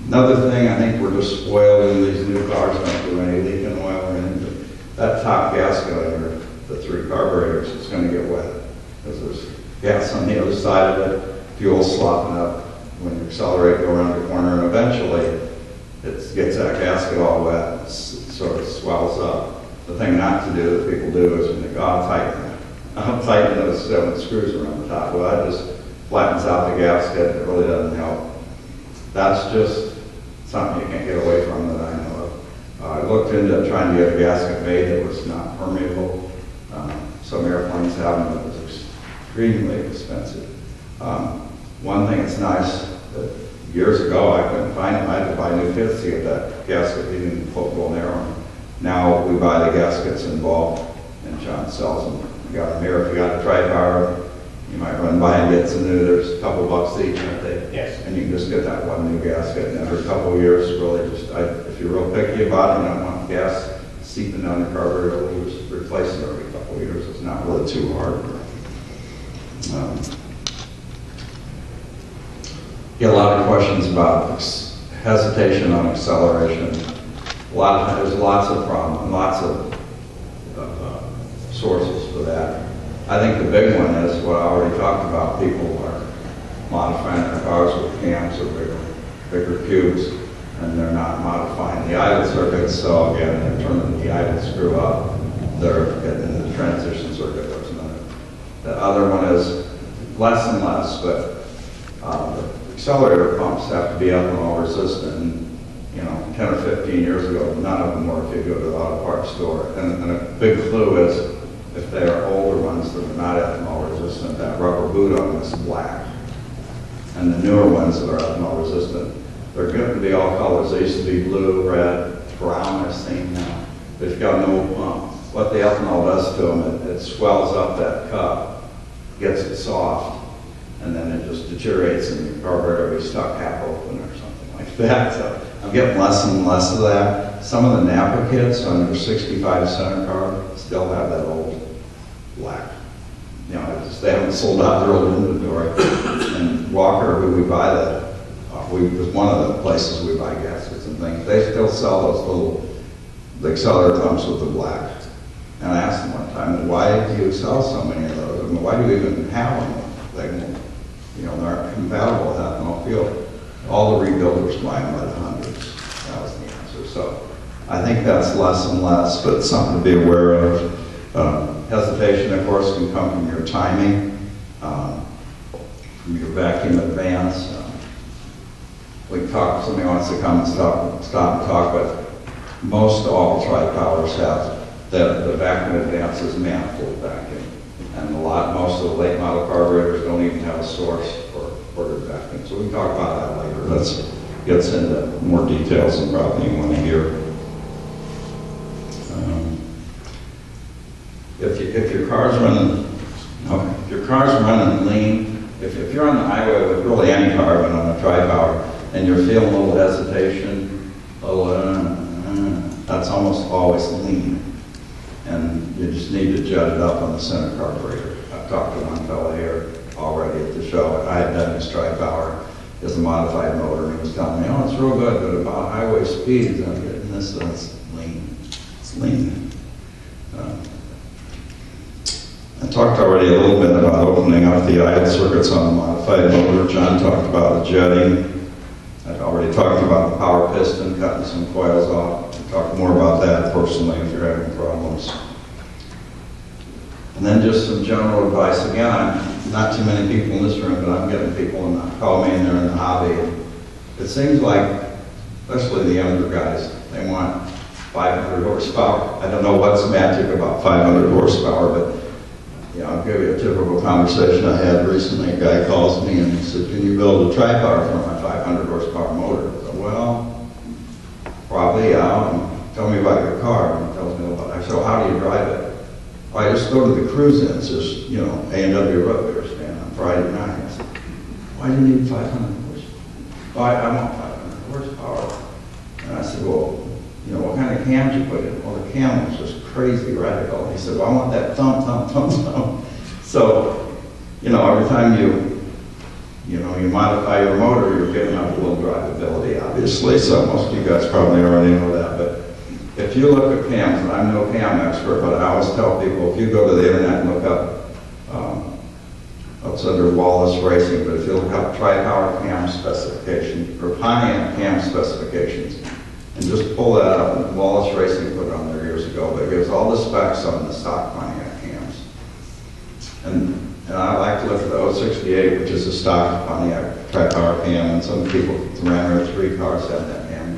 Another thing, I think we're just spoiled in these new cars, don't do any leaking oil or anything. That top gasket under the 3 carburetors is going to get wet because there's gas on the other side of it, fuel slopping up when you accelerate, go around the corner, and eventually it gets that gasket all wet, sort of swells up. The thing not to do that people do is when they go, I'll tighten those 7 screws around the top. Well, that just flattens out the gasket. It really doesn't help. That's just something you can't get away from that I know of. I looked into trying to get a gasket made that was not permeable. Some airplanes have them, but it was extremely expensive. One thing that's nice, that years ago I couldn't find them. I had to buy new kits to get that gasket even football narrow. Now we buy the gaskets in bulk, and John sells them. You got them here. If you got a tri-power, you might run by and get some new. There's a couple bucks each, aren't they? Yes. And you can just get that one new gasket. And every couple of years, really just, if you're real picky about it, you don't want gas seeping down the carburetor, we'll just replace it every couple of years. It's not really too hard. Get a lot of questions about hesitation on acceleration. There's lots of problems, lots of sources for that. I think the big one is what I already talked about. People are modifying their cars with cams or bigger cubes, and they're not modifying the idle circuits. So again, they're turning the idle screw up. They're getting into the transition circuit. There's another. The other one is less and less, but the accelerator pumps have to be ethanol resistant. And, 10 or 15 years ago, none of them were if you go to the auto parts store. And a big clue is if they are older ones that are not ethanol resistant, that rubber boot on them is black. And the newer ones that are ethanol resistant, they're going to be all colors. They used to be blue, red, brown, I've seen now. They've got no pump. What the ethanol does to them, it swells up that cup, gets it soft, and then it just deteriorates and the carburetor will be stuck half open or something like that. So I'm getting less and less of that. Some of the Napa kits on their 65 center car still have that old black. They haven't sold out their old inventory. And Walker, who we buy that, was one of the places we buy gaskets and things. They still sell those the accelerator pumps with the black. And I asked them one time, why do you sell so many of those? I mean, why do you even have them? They aren't compatible with ethanol fuel. All the rebuilders buy them by the hundreds. That was the answer. So I think that's less and less, but it's something to be aware of. Hesitation, of course, can come from your timing, from your vacuum advance. Somebody wants to come and stop and talk, but most all tri-powers have the vacuum advance is manifold vacuum. And most of the late model carburetors don't even have a source for quarter vacuum. So we can talk about that later. That gets into more details than probably you want to hear. If your car's running lean, if you're on the highway with really any car, but on a tri-power, and you're feeling a little hesitation, that's almost always lean. And you just need to judge it up on the center carburetor. I've talked to one fellow here already at the show. I had done his tri-power as a modified motor, and he was telling me, oh, it's real good, but about highway speeds, I'm getting this, and it's lean. It's lean. I talked already a little bit about opening up the idle circuits on the modified motor. John talked about the jetting. I've already talked about the power piston, cutting some coils off. I'll talk more about that personally if you're having problems. And then just some general advice. Again, I'm not too many people in this room, but I'm getting people call me and they're in the hobby. It seems like, especially the younger guys, they want 500 horsepower. I don't know what's magic about 500 horsepower, but I'll give you a typical conversation I had recently. A guy calls me and he said, can you build a tri-power for my 500 horsepower motor? I said, well, probably, yeah. Tell me about your car. And he tells me about it. I said, well, how do you drive it? Well, I just go to the cruise-ins. There's, A&W road there stand on Friday night. I said, why do you need 500 horsepower? Well, I want 500 horsepower. And I said, well, what kind of cams you put in? Well, the cam was just crazy radical. And he said, well, I want that thump, thump, thump, thump. So, every time you modify your motor, you're giving up a little drivability, obviously. So most of you guys probably already know that. But if you look at cams, and I'm no cam expert, but I always tell people, if you go to the internet and look up, it's under Wallace Racing, but if you look up tri-power cam specifications, or Pontiac cam specifications, and just pull that up, and Wallace Racing put it on there years ago, but it gives all the specs on the stock Pontiac cams. And I like to look at the 068, which is a stock Pontiac tri-power cam, and some people, the Ram 3 cars have that cam.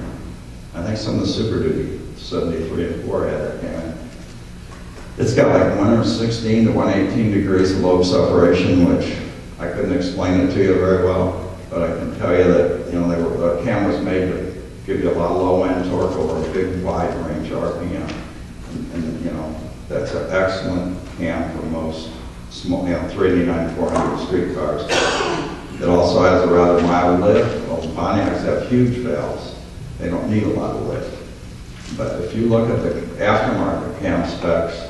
I think some of the Super Duty 73 and 4 had that cam. It's got like 116 to 118 degrees of lobe separation, which I couldn't explain it to you very well, but I can tell you that, the cam was made to give you a lot of low-end torque over a big wide range RPM. And that's an excellent cam for most small, 389 400 street cars. It also has a rather mild lift. Well, Pontiacs have huge valves. They don't need a lot of lift. But if you look at the aftermarket cam specs,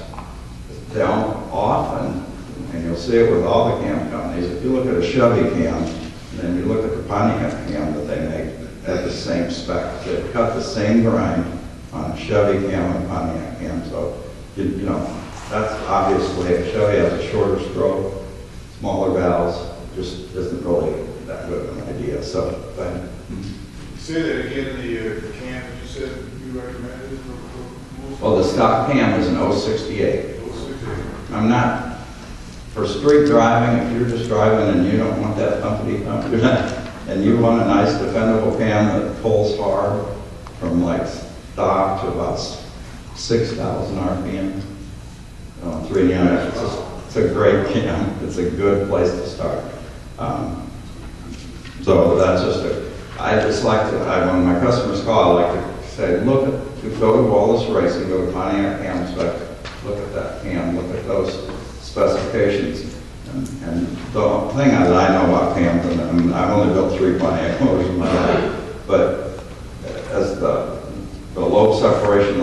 they don't often, and you'll see it with all the cam companies, if you look at a Chevy cam, and then you look at the Pontiac cam that they make, at the same spec. They cut the same grind on a Chevy cam and Pontiac cam. So, that's obviously, if Chevy has a shorter stroke, smaller valves, just isn't really that good of an idea. So, Say that again, the cam that you said you recommended for well, the stock cam is an 068. I'm not, for street driving, if you're just driving and you don't want that thumpity thump, and you want a nice defendable cam that pulls hard from like stock to about 6,000 RPM, 390, it's a great cam. It's a good place to start. So that's I just like to, when my customers call, I like to say, go to Wallace Racing, go to Pontiac cam spec, look at that cam, look at those specifications. And the thing that I know about cams, and I've only built 3 Pontiac motors in my life, but as the lobe separation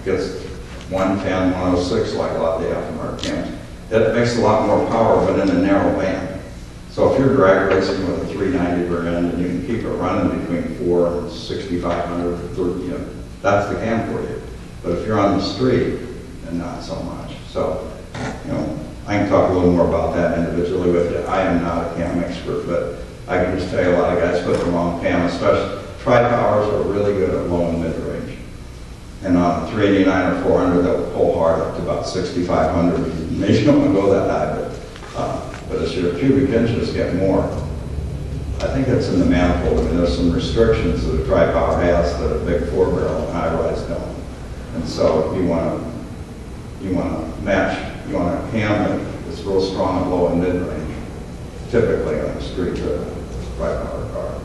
gets 110, 106 like a lot of the aftermarket cams, that makes a lot more power, but in a narrow band. So if you're drag racing with a 390 rear end and you can keep it running between 4 and 6,500, that's the cam for you. But if you're on the street, then not so much. So, I can talk a little more about that individually with you. I am not a cam expert, but I can just tell you a lot of guys put the wrong cam, especially tri-powers are really good at low and mid-range. And on a 389 or 400, that will pull hard up to about 6,500. Maybe you don't want to go that high, but as your cubic inches get more, I think that's in the manifold. I mean, there's some restrictions that a tri-power has that a big 4-barrel and high-rise don't. And so if you want to match, you want a cam that's real strong and low and mid-range, typically on the street, a tri-power car.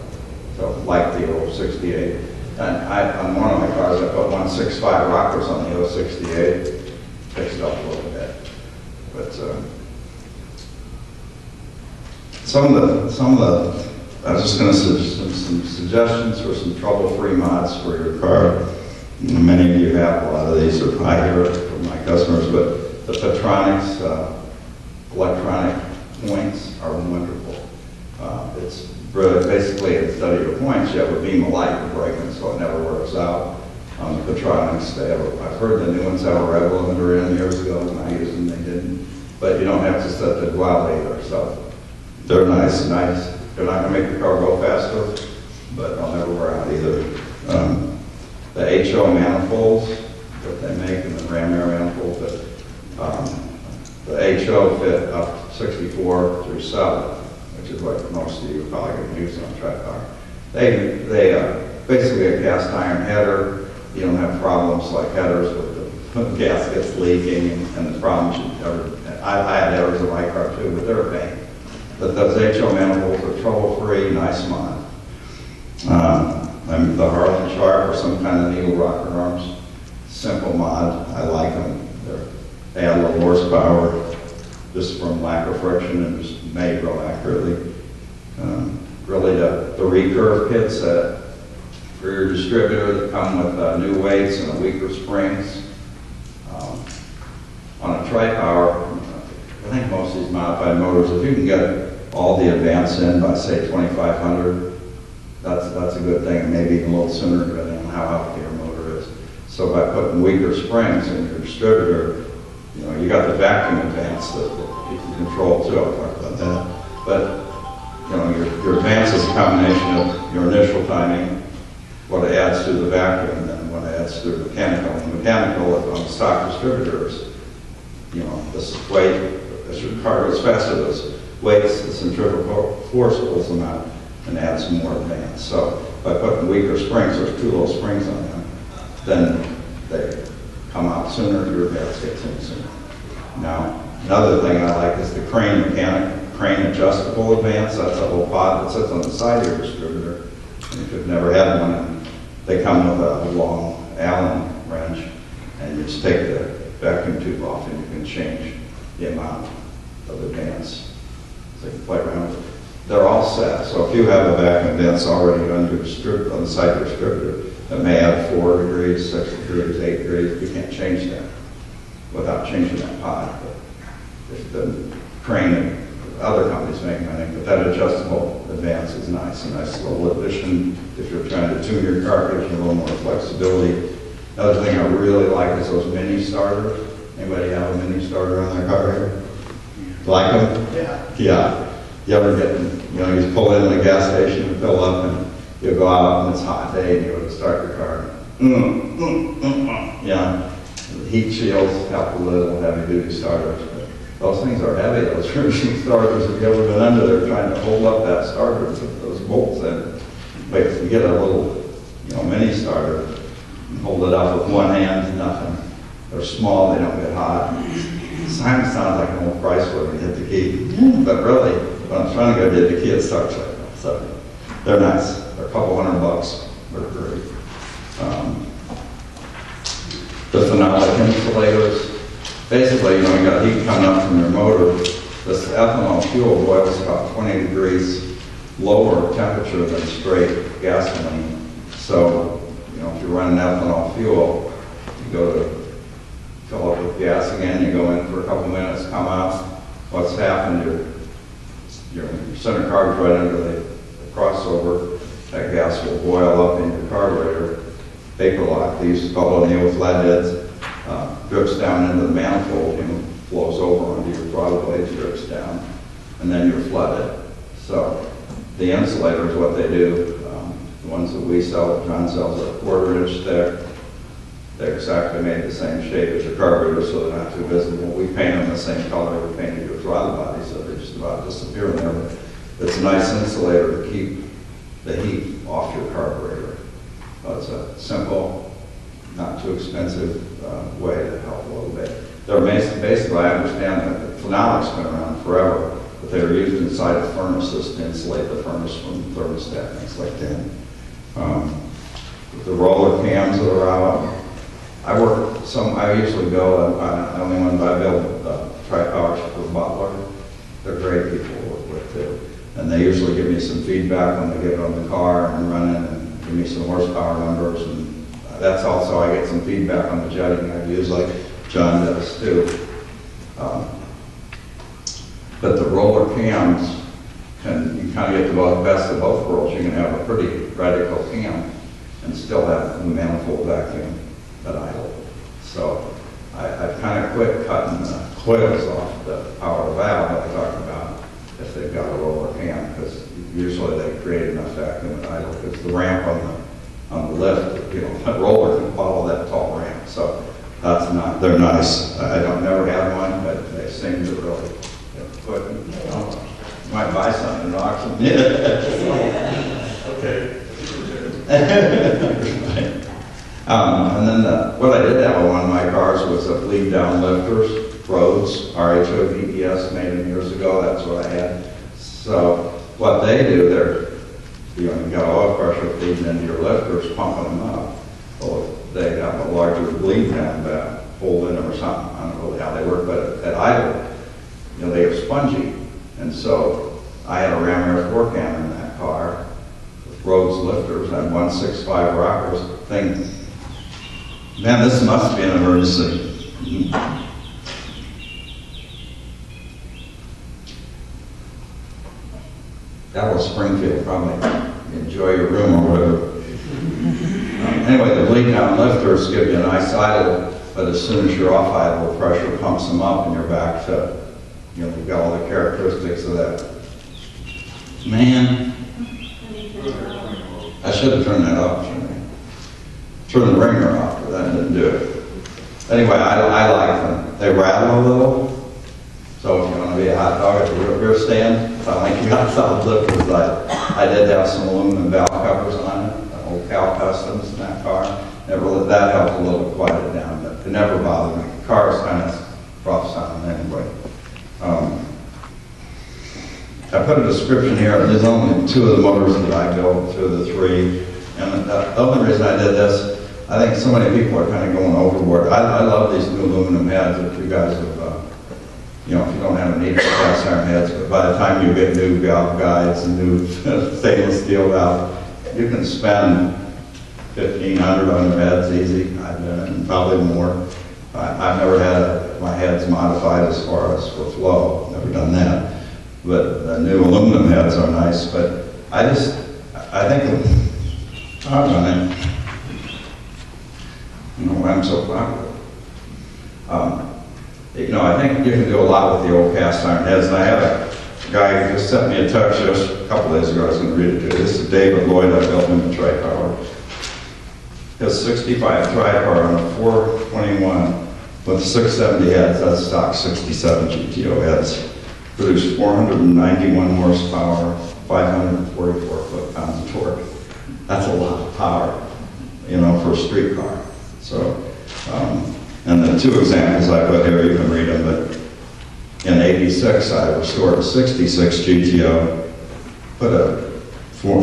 So like the 068. And on one of my cars, I put 165 rockers on the 068, fixed up a little bit. But I was just going to suggest some suggestions for some trouble-free mods for your car. Many of you have a lot of these, or I hear it from my customers, but the Petronics electronic points are wonderful. It's really basically, instead of your points, you have a beam of light you're breaking, so it never works out. On the Petronics, I've heard the new ones have a rev limiter in. Years ago when I used them, they didn't. But you don't have to set the dwell either, so they're nice. They're not going to make the car go faster, but they'll never wear out either. The HO manifolds that they make, and the ram air manifolds, the HO fit up 64 through 7, which is what most of you are probably going to use on a track car. They basically a cast iron header. You don't have problems like headers with the gaskets leaking and the problems you ever. I had headers in my car too, but they're a pain. But those HO manifolds are trouble-free, nice mod. The Harlan Sharp or some kind of needle rocker arms, simple mod. I like them. They add a little horsepower just from lack of friction and just made real accurately. Really the recurve kits for your distributor that come with new weights and weaker springs. On a tri-power, I think most of these modified motors, if you can get all the advance in by say 2,500, that's a good thing, maybe even a little sooner depending on how healthy your motor is. So by putting weaker springs in your distributor, you got the vacuum advance that you can control too. I'll talk about that. But your advance is a combination of your initial timing, what it adds to the vacuum, and then what it adds to the mechanical. And mechanical on stock distributors, this weight, as your car goes faster, those weights, the centrifugal force pulls them out and adds more advance. So by putting weaker springs, there's 2 little springs on them, then they come out sooner, your advance gets in sooner. Now, another thing I like is the crane adjustable advance. That's a little pod that sits on the side of your distributor. And if you've never had one, they come with a long Allen wrench, and you just take the vacuum tube off and you can change the amount of advance. So you can play around with it. They're all set. So if you have a vacuum advance already on your distributor, on the side of your distributor, that may have 4 degrees, 6 degrees, 8 degrees, you can't change that without changing that pod. But if the crane and other companies make money, but that adjustable advance is nice, a nice little addition. If you're trying to tune your car, gives you a little more flexibility. Another thing I really like is those mini starters. Anybody have a mini starter on their car here? Like them? Yeah. Yeah. You ever get, you pull in the gas station and fill up, and you go out and it's a hot day and you go to start your car. Yeah. The heat shields help a little, heavy duty starters. But those things are heavy, those friction starters. If you ever been under there trying to hold up that starter with those bolts in, but if you get a little, mini starter, and hold it up with one hand, nothing. They're small, they don't get hot. Sounds like an old Chrysler when you hit the key. But really, when I'm trying to go hit the key, it starts like that. So they're nice. They're a couple $100. They're great. The phenolic insulators. Basically, you got heat coming up from your motor. This ethanol fuel boils about 20 degrees lower temperature than straight gasoline. So, if you're running ethanol fuel, you go to fill up with gas again, you go in for a couple minutes, come out. What's happened, your center carb's right under the crossover. That gas will boil up in your carburetor. Vapor lock, they used to call it with flatheads, drips down into the manifold, flows over onto your throttle blades, drips down, and then you're flooded. So the insulators, what they do, the ones that we sell, Jon sells are 1/4 inch thick. They're exactly made the same shape as your carburetor, so they're not too visible. We paint them the same color we painted your throttle body, so they just about disappear in there. But it's a nice insulator to keep the heat off your carburetor. It's a simple, not too expensive way to help a little bit. They're basically, I understand that the phenolics been around forever, but they were used inside of furnaces to insulate the furnace from thermostat, things like that. The roller cams that are out, I usually go, I only want to build tri-powers for Butler. They're great people to work with too. feedback when they get it on the car and run in and give me some horsepower numbers. And that's also, I get some feedback on the jetting I use, like John does too. But the roller cams, you kind of get the best of both worlds. You can have a pretty radical cam and still have the manifold vacuum at idle. So I've kind of quit cutting the coils off the power valve that I talked about if they've got a roller cam, because usually they create enough vacuum at idle, because the ramp on the lift, you know, that roller can follow that tall ramp. So that's not, they're nice. I don't never had one, but they seem to really put, you know, might buy something at auction. Okay. And then what I did have on one of my cars was a bleed down lifters, Rhodes, RHODES, made them years ago. That's what I had. So what they do, you got oil pressure feeding into your lifters, pumping them up. Well, they have a larger bleed down hole in them or something. I don't know really how they work, but at idle, you know, they are spongy. And so I had a Ram Air 4 cam in that car with Rhodes lifters and 165 rockers. Thing, man, this must be an emergency. That was Springfield, probably. Enjoy your room or whatever. Anyway, the bleed down lifters give you a nice idle, but as soon as you're off idle, the pressure pumps them up and you're back to, you know, you've got all the characteristics of that. Man, I should have turned that off, shouldn't I? Turn the ringer off, but that didn't do it. Anyway, I like them. They rattle a little. So if you want to be a hot dog at the root beer stand, I think you got solid lifters. I did have some aluminum valve covers on it, old Cal Customs in that car. That helped a little quiet it down, but it never bothered me. The car is kind of rough sounding anyway. I put a description here. There's only 2 of the motors that I built, 2 of the 3. And the only reason I did this, I think so many people are kind of going overboard. I love these new aluminum heads that you guys have, you know, if you don't have a need for cast iron heads, but by the time you get new valve guides and new stainless steel valve, you can spend $1,500 on your heads easy. I've done it, and probably more. I've never had my heads modified as far as for flow, never done that. But the new aluminum heads are nice, but I think you know, I'm so popular. You know, I think you can do a lot with the old cast iron heads. And I had a guy who just sent me a text just a couple days ago. I was going to read it to you. This is David Lloyd. I built him a tri-power. His 65 tri-power on a 421 with 670 heads. That's stock 67 GTO heads. Produced 491 horsepower, 544 foot-pounds of torque. That's a lot of power, you know, for a street car. So, and the 2 examples I put here, you can read them, but in '86, I restored a 66 GTO, put a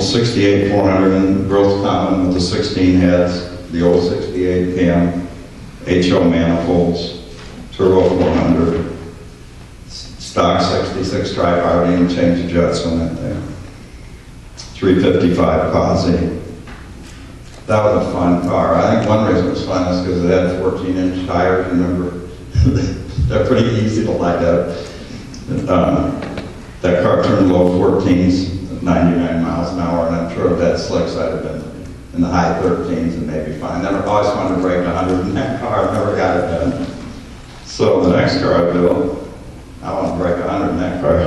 68 400 in growth common with the 16 heads, the old 68 cam, HO manifolds, turbo 400, stock 66 tri-power, didn't even change the jets on that thing. 355 POCI. That was a fun car. I think one reason it was fun is because it had 14-inch tires, remember? They're pretty easy to light up. That car turned low 14s, 99 miles an hour, and I'm sure if that slicks, I'd have been in the high 13s and maybe fine. Never always wanted to break 100 in that car, never got it done. So the next car I built, I want to break 100 in that car.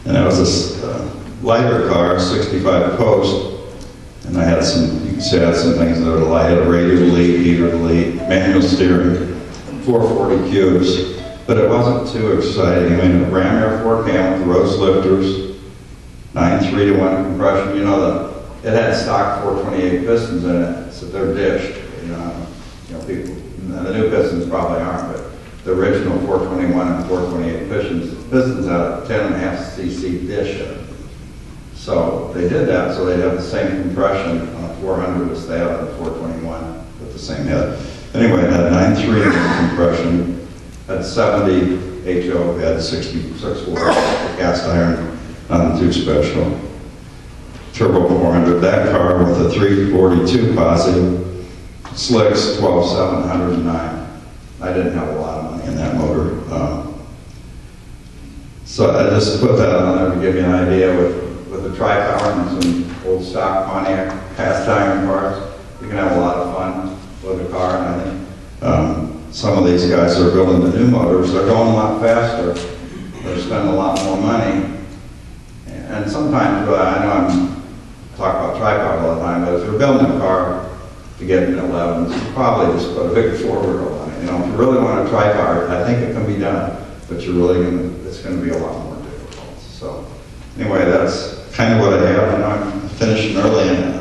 And it was a lighter car, 65 post, and I had some, you can see I had some things that were light. I had a radio lead, heater lead, manual steering, 440 cubes, but it wasn't too exciting. I mean, a Ram Air 4 cam with Rhodes lifters, 9-3-to-1 compression. You know, it had stock 428 pistons in it, so they're dished. You know people. The new pistons probably aren't, but the original 421 and 428 pistons had a 10.5 cc dish in it. So they did that so they'd have the same compression on a 400 as they had on a 421 with the same head. Anyway, it had 9.3 compression, had 70 HO, had 66 watts cast iron, nothing too special. turbo 400, that car with a 342 POCI, slicks 12,709. I didn't have a lot of money in that motor. So I just put that on there to give you an idea with the tri-power and some old stock Pontiac cast iron parts. You can have a lot of fun with a car, and I think some of these guys that are building the new motors, they're going a lot faster. They're spending a lot more money. And sometimes, I know I'm talking about tri-power all the time, but if you're building a car to get an 11, you probably just put a big four-wheel on it. You know, if you really want a tri-power, I think it can be done, but it's going to be a lot more difficult. So anyway, that's kind of what I have. I know I'm finishing early, and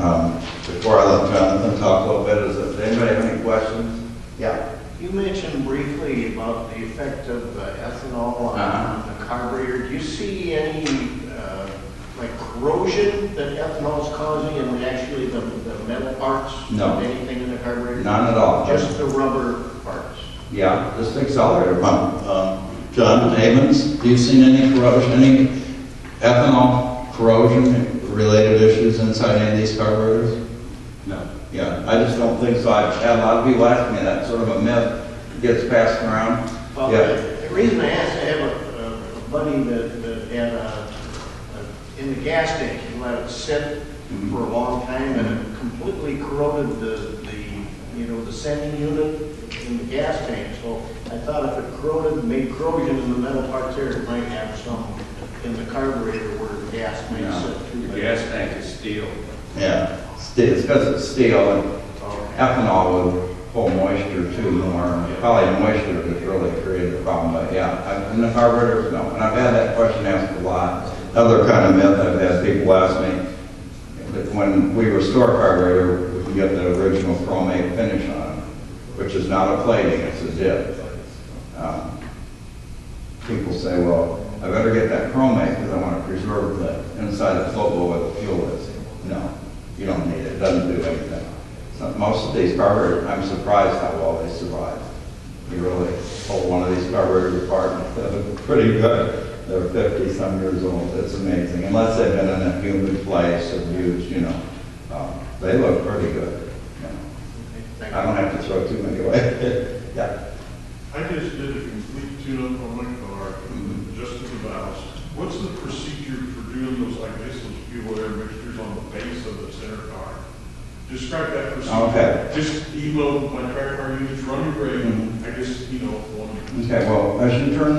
before I let Jonathan talk a little bit, does anybody have any questions? Yeah. You mentioned briefly about the effect of ethanol on the carburetor. Do you see any like corrosion that ethanol is causing in actually the metal parts? No. Of anything in the carburetor? None at all. Just the rubber parts? Yeah, just the accelerator pump. Jon Havens, do you see any corrosion, any ethanol corrosion related issues inside any of these carburetors? No. Yeah, I just don't think so. I've had a lot of people ask me that, sort of a myth gets passed around. Well, yeah. the reason I asked, I have a buddy that had in the gas tank, he let it sit for a long time, and it completely corroded the sending unit in the gas tank. So I thought if it corroded, made corrosion in the metal parts there, it might have some in the carburetor where the gas might sit through. The gas tank is steel. Yeah, steel. It's because it's steel, and ethanol would hold moisture too more. Probably moisture has really created a problem, but yeah, in the carburetors, no. And I've had that question asked a lot. Another kind of myth I've had people ask me, that when we restore a carburetor, we can get the original chromate finish on it, which is not a plating, it's a dip. People say, well, I better get that chromate because I want to preserve the inside the float bowl where the fuel is. No, you don't need it. It doesn't do anything. So most of these carburetors, I'm surprised how well they survive. You really pull one of these carburetors apart and they're pretty good. They're 50-some years old. It's amazing. Unless they've been in a humid place or used, they look pretty good. I don't have to throw too many away. Yeah. I just did a complete tune-up on my car, adjusted the valves. What's the procedure for doing those, I guess, those fuel air mixtures on the base of the center car? Describe that procedure. Okay. Just even though my track car units running great, I just, Okay, well, as you turn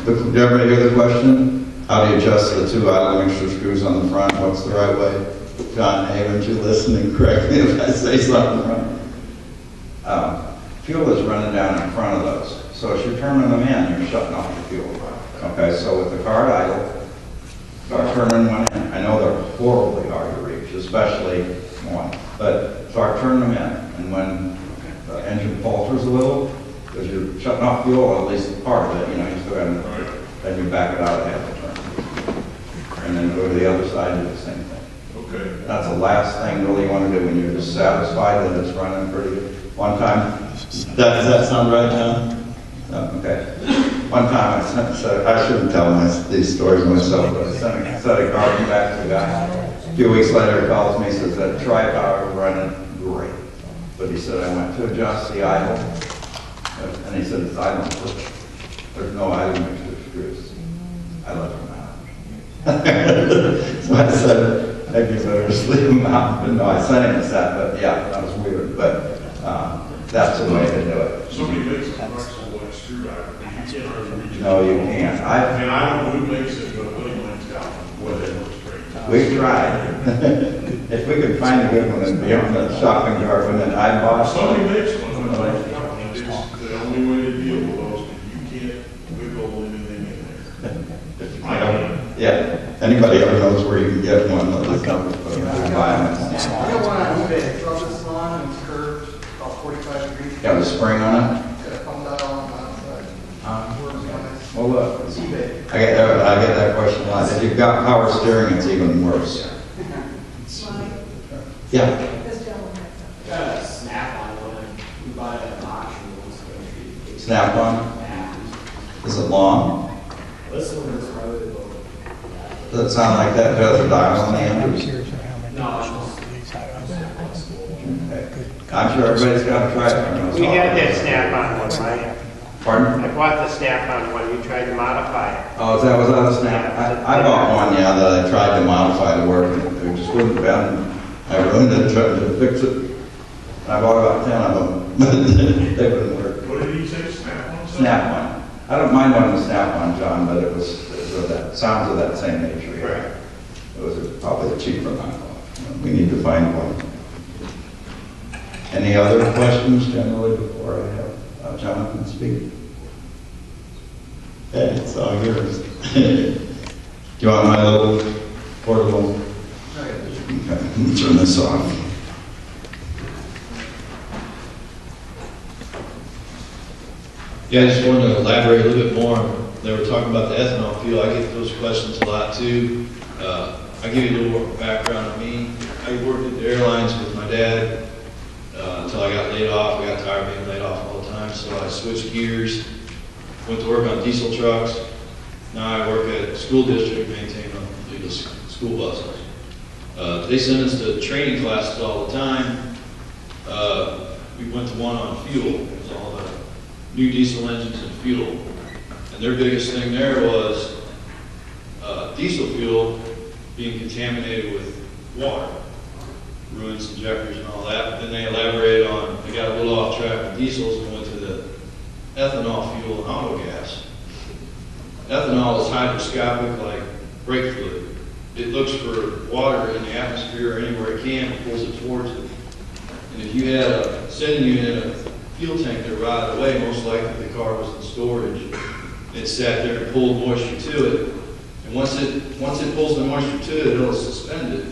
did everybody hear the question? How do you adjust the two idle mixture screws on the front? What's the right way? Jon Havens, you listening correctly if I say something wrong? Fuel is running down in front of those. So as you're turning them in, you're shutting off the fuel. Okay, so with the car idle, start turning one in. I know they're horribly hard to reach, especially one. But start turning them in. And when the engine falters a little, because you're shutting off fuel, or at least part of it, you still have to, then you back it out at half a turn. And then go to the other side and do the same thing. Okay. That's the last thing really you want to do when you're just satisfied that it's running pretty good. One time, does that sound right, John? No, okay. One time I shouldn't tell these stories myself, but I sent a car back to the guy. A few weeks later, he calls me, says that tri-power is running great. But he said, I went to adjust the idle, and he said, it's idle. There's no idle mixture screws. I left them out. So I said, maybe you better just leave them out. But no, I sent him a set, but yeah, that was weird. But that's the way to do it. Somebody makes a flexible like screwdriver. You can't really reach it. No, you can't. I don't know who makes it, but William Lane's got one. It works great. We've tried. If we could find a good one and be on the shopping cart one that I bought. Somebody makes one. It's the only way to deal with those, because you can't wiggle anything in there. I don't. Yeah. Anybody ever knows where you can get one? Let us know. Buy them. I got one on eBay. It's on this lawn and it's curved about 45 degrees. Got a spring on it? Got a phone dial on the outside. Works nice. Well, look. It's eBay. I get that question a lot. If you've got power steering, it's even worse. Yeah. This gentleman has something. Got a Snap-on one. We buy an auction once. Snap-on? Is it long? This one is probably about. Does it sound like that? Does it dial on the end? No, it's just. I'm sure everybody's got to try it. We had that snap-on one, right? Pardon? I bought the snap-on one, you tried to modify it. Oh, is that was on a snap? I bought one, yeah, that I tried to modify to work, and it just wouldn't bend. I ruined it trying to fix it. I bought about 10 of them, but they wouldn't work. What did he say, snap-on? Snap one. I don't mind one to snap on, John, but it was of that, sounds of that same nature. Yeah. Right. It was probably a cheaper model. We need to find one. Any other questions generally before I have Jonathan speak? Okay, it's all yours. Do you want my little portable? Okay, turn this off. Yeah, I just wanted to elaborate a little bit more. They were talking about the ethanol fuel. I get those questions a lot too. I'll give you a little more background on me. I worked at the airlines with my dad until I got laid off. I got tired of being laid off all the time, so I switched gears, went to work on diesel trucks. Now I work at a school district, maintaining the school buses. They send us to training classes all the time. We went to one on fuel. It was all the new diesel engines and fuel. And their biggest thing there was diesel fuel being contaminated with water, ruins, injectors, and all that. But then they elaborated on, they got a little off track with diesels and went to the ethanol fuel and auto gas. Ethanol is hydroscopic like brake fluid. It looks for water in the atmosphere or anywhere it can and pulls it towards it. And if you had a sending unit in a fuel tank that rotted away, most likely the car was in storage. It sat there and pulled moisture to it. And once it pulls the moisture to it, it'll suspend it.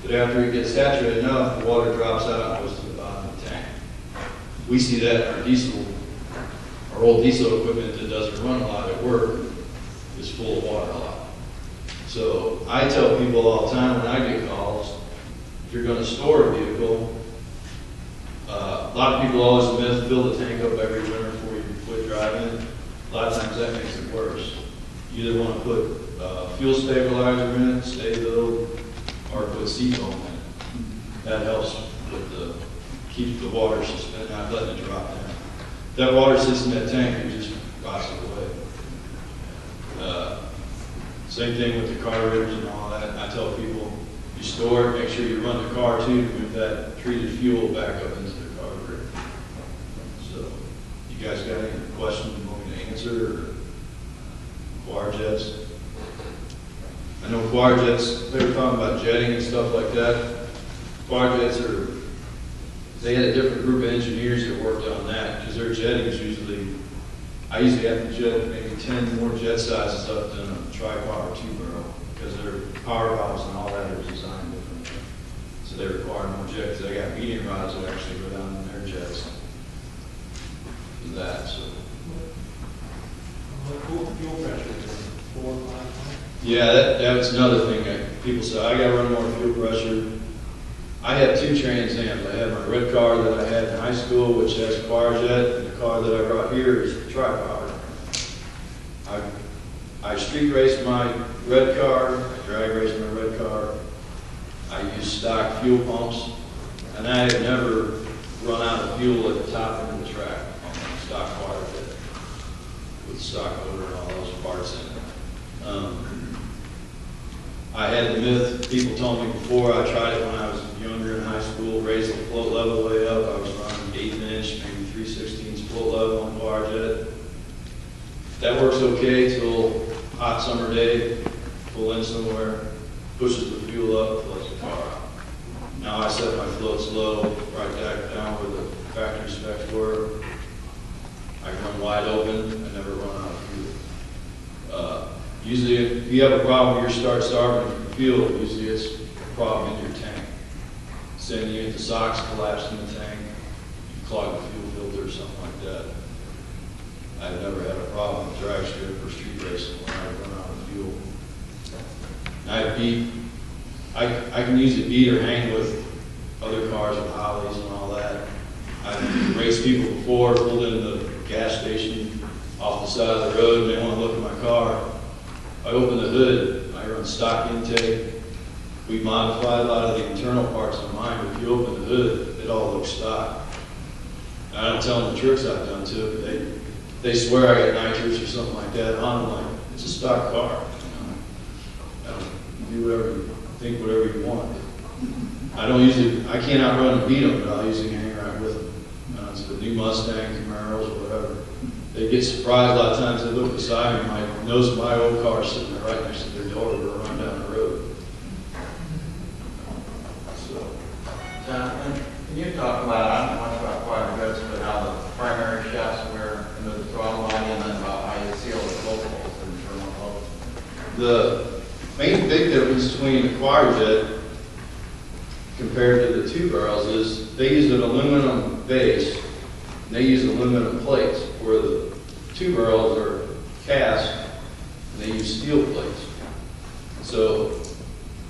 But after it gets saturated enough, the water drops out and goes to the bottom of the tank. We see that in our diesel, our old diesel equipment that doesn't run a lot at work is full of water a lot. So I tell people all the time when I get calls, if you're going to store a vehicle, a lot of people always myth, fill the tank up every winter before you quit driving it. A lot of times that makes it worse. You either want to put fuel stabilizer in it, stay filled, or put seafoam in it. That helps with keep the water suspended, not letting it drop down. That water sits in that tank and just rots it away. Same thing with the carburetors and all that. I tell people, you store it, make sure you run the car too to move that treated fuel back up into the carburetor. So, you guys got any questions you want me to answer, or quad jets? I know quad jets, they were talking about jetting and stuff like that. Quad jets they had a different group of engineers that worked on that, because their jetting is I usually have to jet maybe 10 more jet sizes up than a tri-quad or two-barrel, because their power valves and all that are designed differently. So they require more jet, because they got medium rods that actually go down in their jets. That, so. Fuel pressure, 4 or 5. Yeah, that's another thing that people say, I gotta run more fuel pressure. I have 2 Trans Ams. I have my red car that I had in high school, which has a Quadjet, and the car that I brought here is a tri-power. I street race my red car, I drag race my red car. I use stock fuel pumps, and I have never run out of fuel at the top end of the track on my stock Quadjet with stock motor and all those parts in it. I had the myth, people told me before, I tried it when I was younger in high school, raised the float level way up. I was running 1/8 inch, maybe 3/16 float level on Quadjet. That works okay till hot summer day, pull in somewhere, pushes the fuel up, lets the car out. Now I set my floats low, right back down where the factory specs were. I can run wide open, I never run out of fuel. Usually if you have a problem with your start starving from fuel, usually it's a problem in your tank. Same you get the socks collapse in the tank, you clog the fuel filter or something like that. I've never had a problem with drag strip or street racing when I run out of fuel. I can use it beat or hang with other cars with Hollies and all that. I've raced people before, pulled in the gas station off the side of the road and they want to look at my car. I open the hood, I run stock intake, We modified a lot of the internal parts of mine, but if you open the hood, it all looks stock. I don't tell them the tricks I've done to it, but they swear I got nitrous or something like that on them, like, it's a stock car. You know? Do whatever, think whatever you want. I can't outrun and beat them, but I'll usually hang right with them. It's the new Mustang, Camaros, or whatever. They get surprised a lot of times. They look beside me, my nose of my old car sitting there right next to their door, we're run down the road. So, Jonathan, can you talk about, I don't know much about quadrants, but how the primary shafts wear into the throttle body, and then about how you seal the float holes in terminal holes? the main big difference between the quadrjet compared to the two barrels is they use an aluminum base and they use aluminum plates, where the two barrels are cast and they use steel plates. So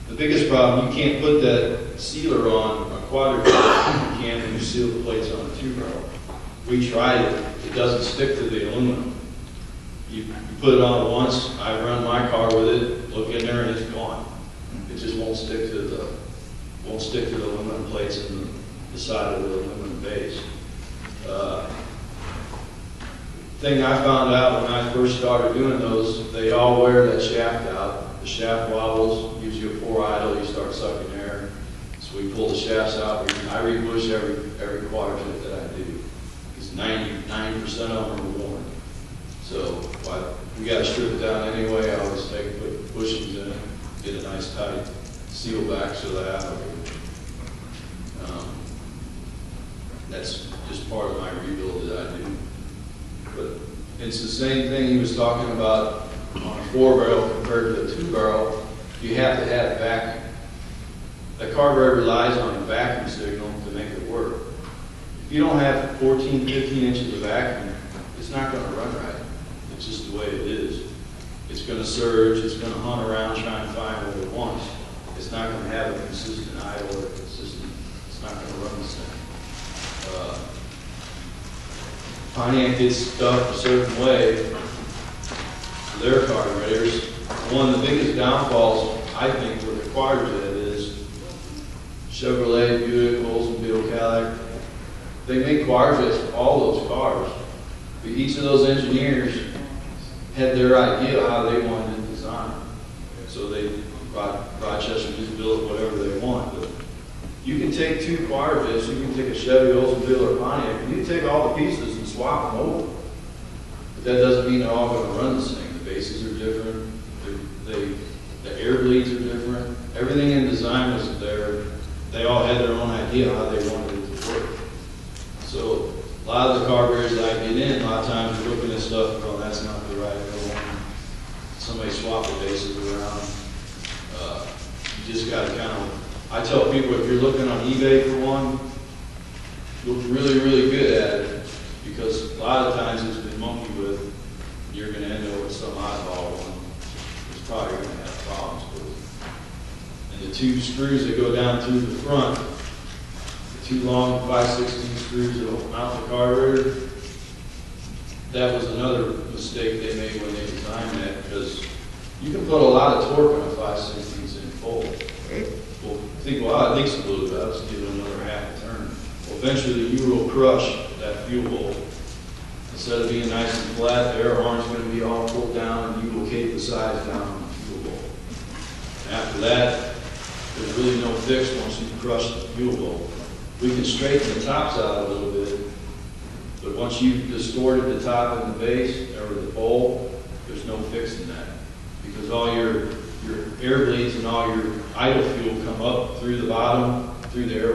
the biggest problem, you can't put that sealer on a quadrjet, you can when you seal the plates on a two barrel. We tried it, it doesn't stick to the aluminum. You put it on once, I run my car with it, look in there and it's gone. It just won't stick to the aluminum plates and the side of the aluminum base. Thing I found out when I first started doing those, they all wear that shaft out. The shaft wobbles, gives you a poor idle, you start sucking air. So we pull the shafts out. I rebush every quadrjet that I do, because 90% of them are worn. So we got to strip it down anyway. I always put bushings in it, get a nice tight seal back so that that's just part of my rebuild that I do. But it's the same thing he was talking about on a 4-barrel compared to a 2-barrel. You have to have vacuum. The carburetor relies on a vacuum signal to make it work. If you don't have 14, 15 inches of vacuum, it's not going to run right. It's just the way it is. It's going to surge, it's going to hunt around trying to find what it wants. It's not going to have a consistent idle or consistent, it's not going to run the same. Pontiac gets stuff a certain way for their carburetors. One of the biggest downfalls, I think, with the quadrjet is Chevrolet, Buick, Oldsmobile, Cadillac. They make quadrets for all those cars, but each of those engineers had their idea of how they wanted to design. So Rochester just built whatever they want. But you can take two quadrets, you can take a Chevy, Oldsmobile, or Pontiac, and you can take all the pieces and swap them over. But that doesn't mean they're all going to run the same. The bases are different, the air bleeds are different. Everything in design was there. They all had their own idea how they wanted it to work. So a lot of the carburetors that I get in, a lot of times you're looking at stuff, well, that's not the right one. Somebody swap the bases around. You just got to kind of, I tell people, if you're looking on eBay for one, look really, really good at it, because a lot of times it's been monkeyed with. You're going to end up with some oddball one. It's probably going to have problems with it. And the two screws that go down through the front, the two long 5/16 screws that mount the carburetor, that was another mistake they made when they designed that, because you can put a lot of torque on a 5/16 in full. Well, think, well, I think it's a little bit, I'll just give it another half a turn. Well, eventually you will crush that fuel hole. Instead of being nice and flat, the air horn's going to be all pulled down, and you will cape the sides down on the fuel hole. And after that, there's really no fix once you crush the fuel hole. We can straighten the tops out a little bit, but once you've distorted the top and the base, or the bowl, there's no fixing that. Because all your air bleeds and all your idle fuel come up through the bottom, through the air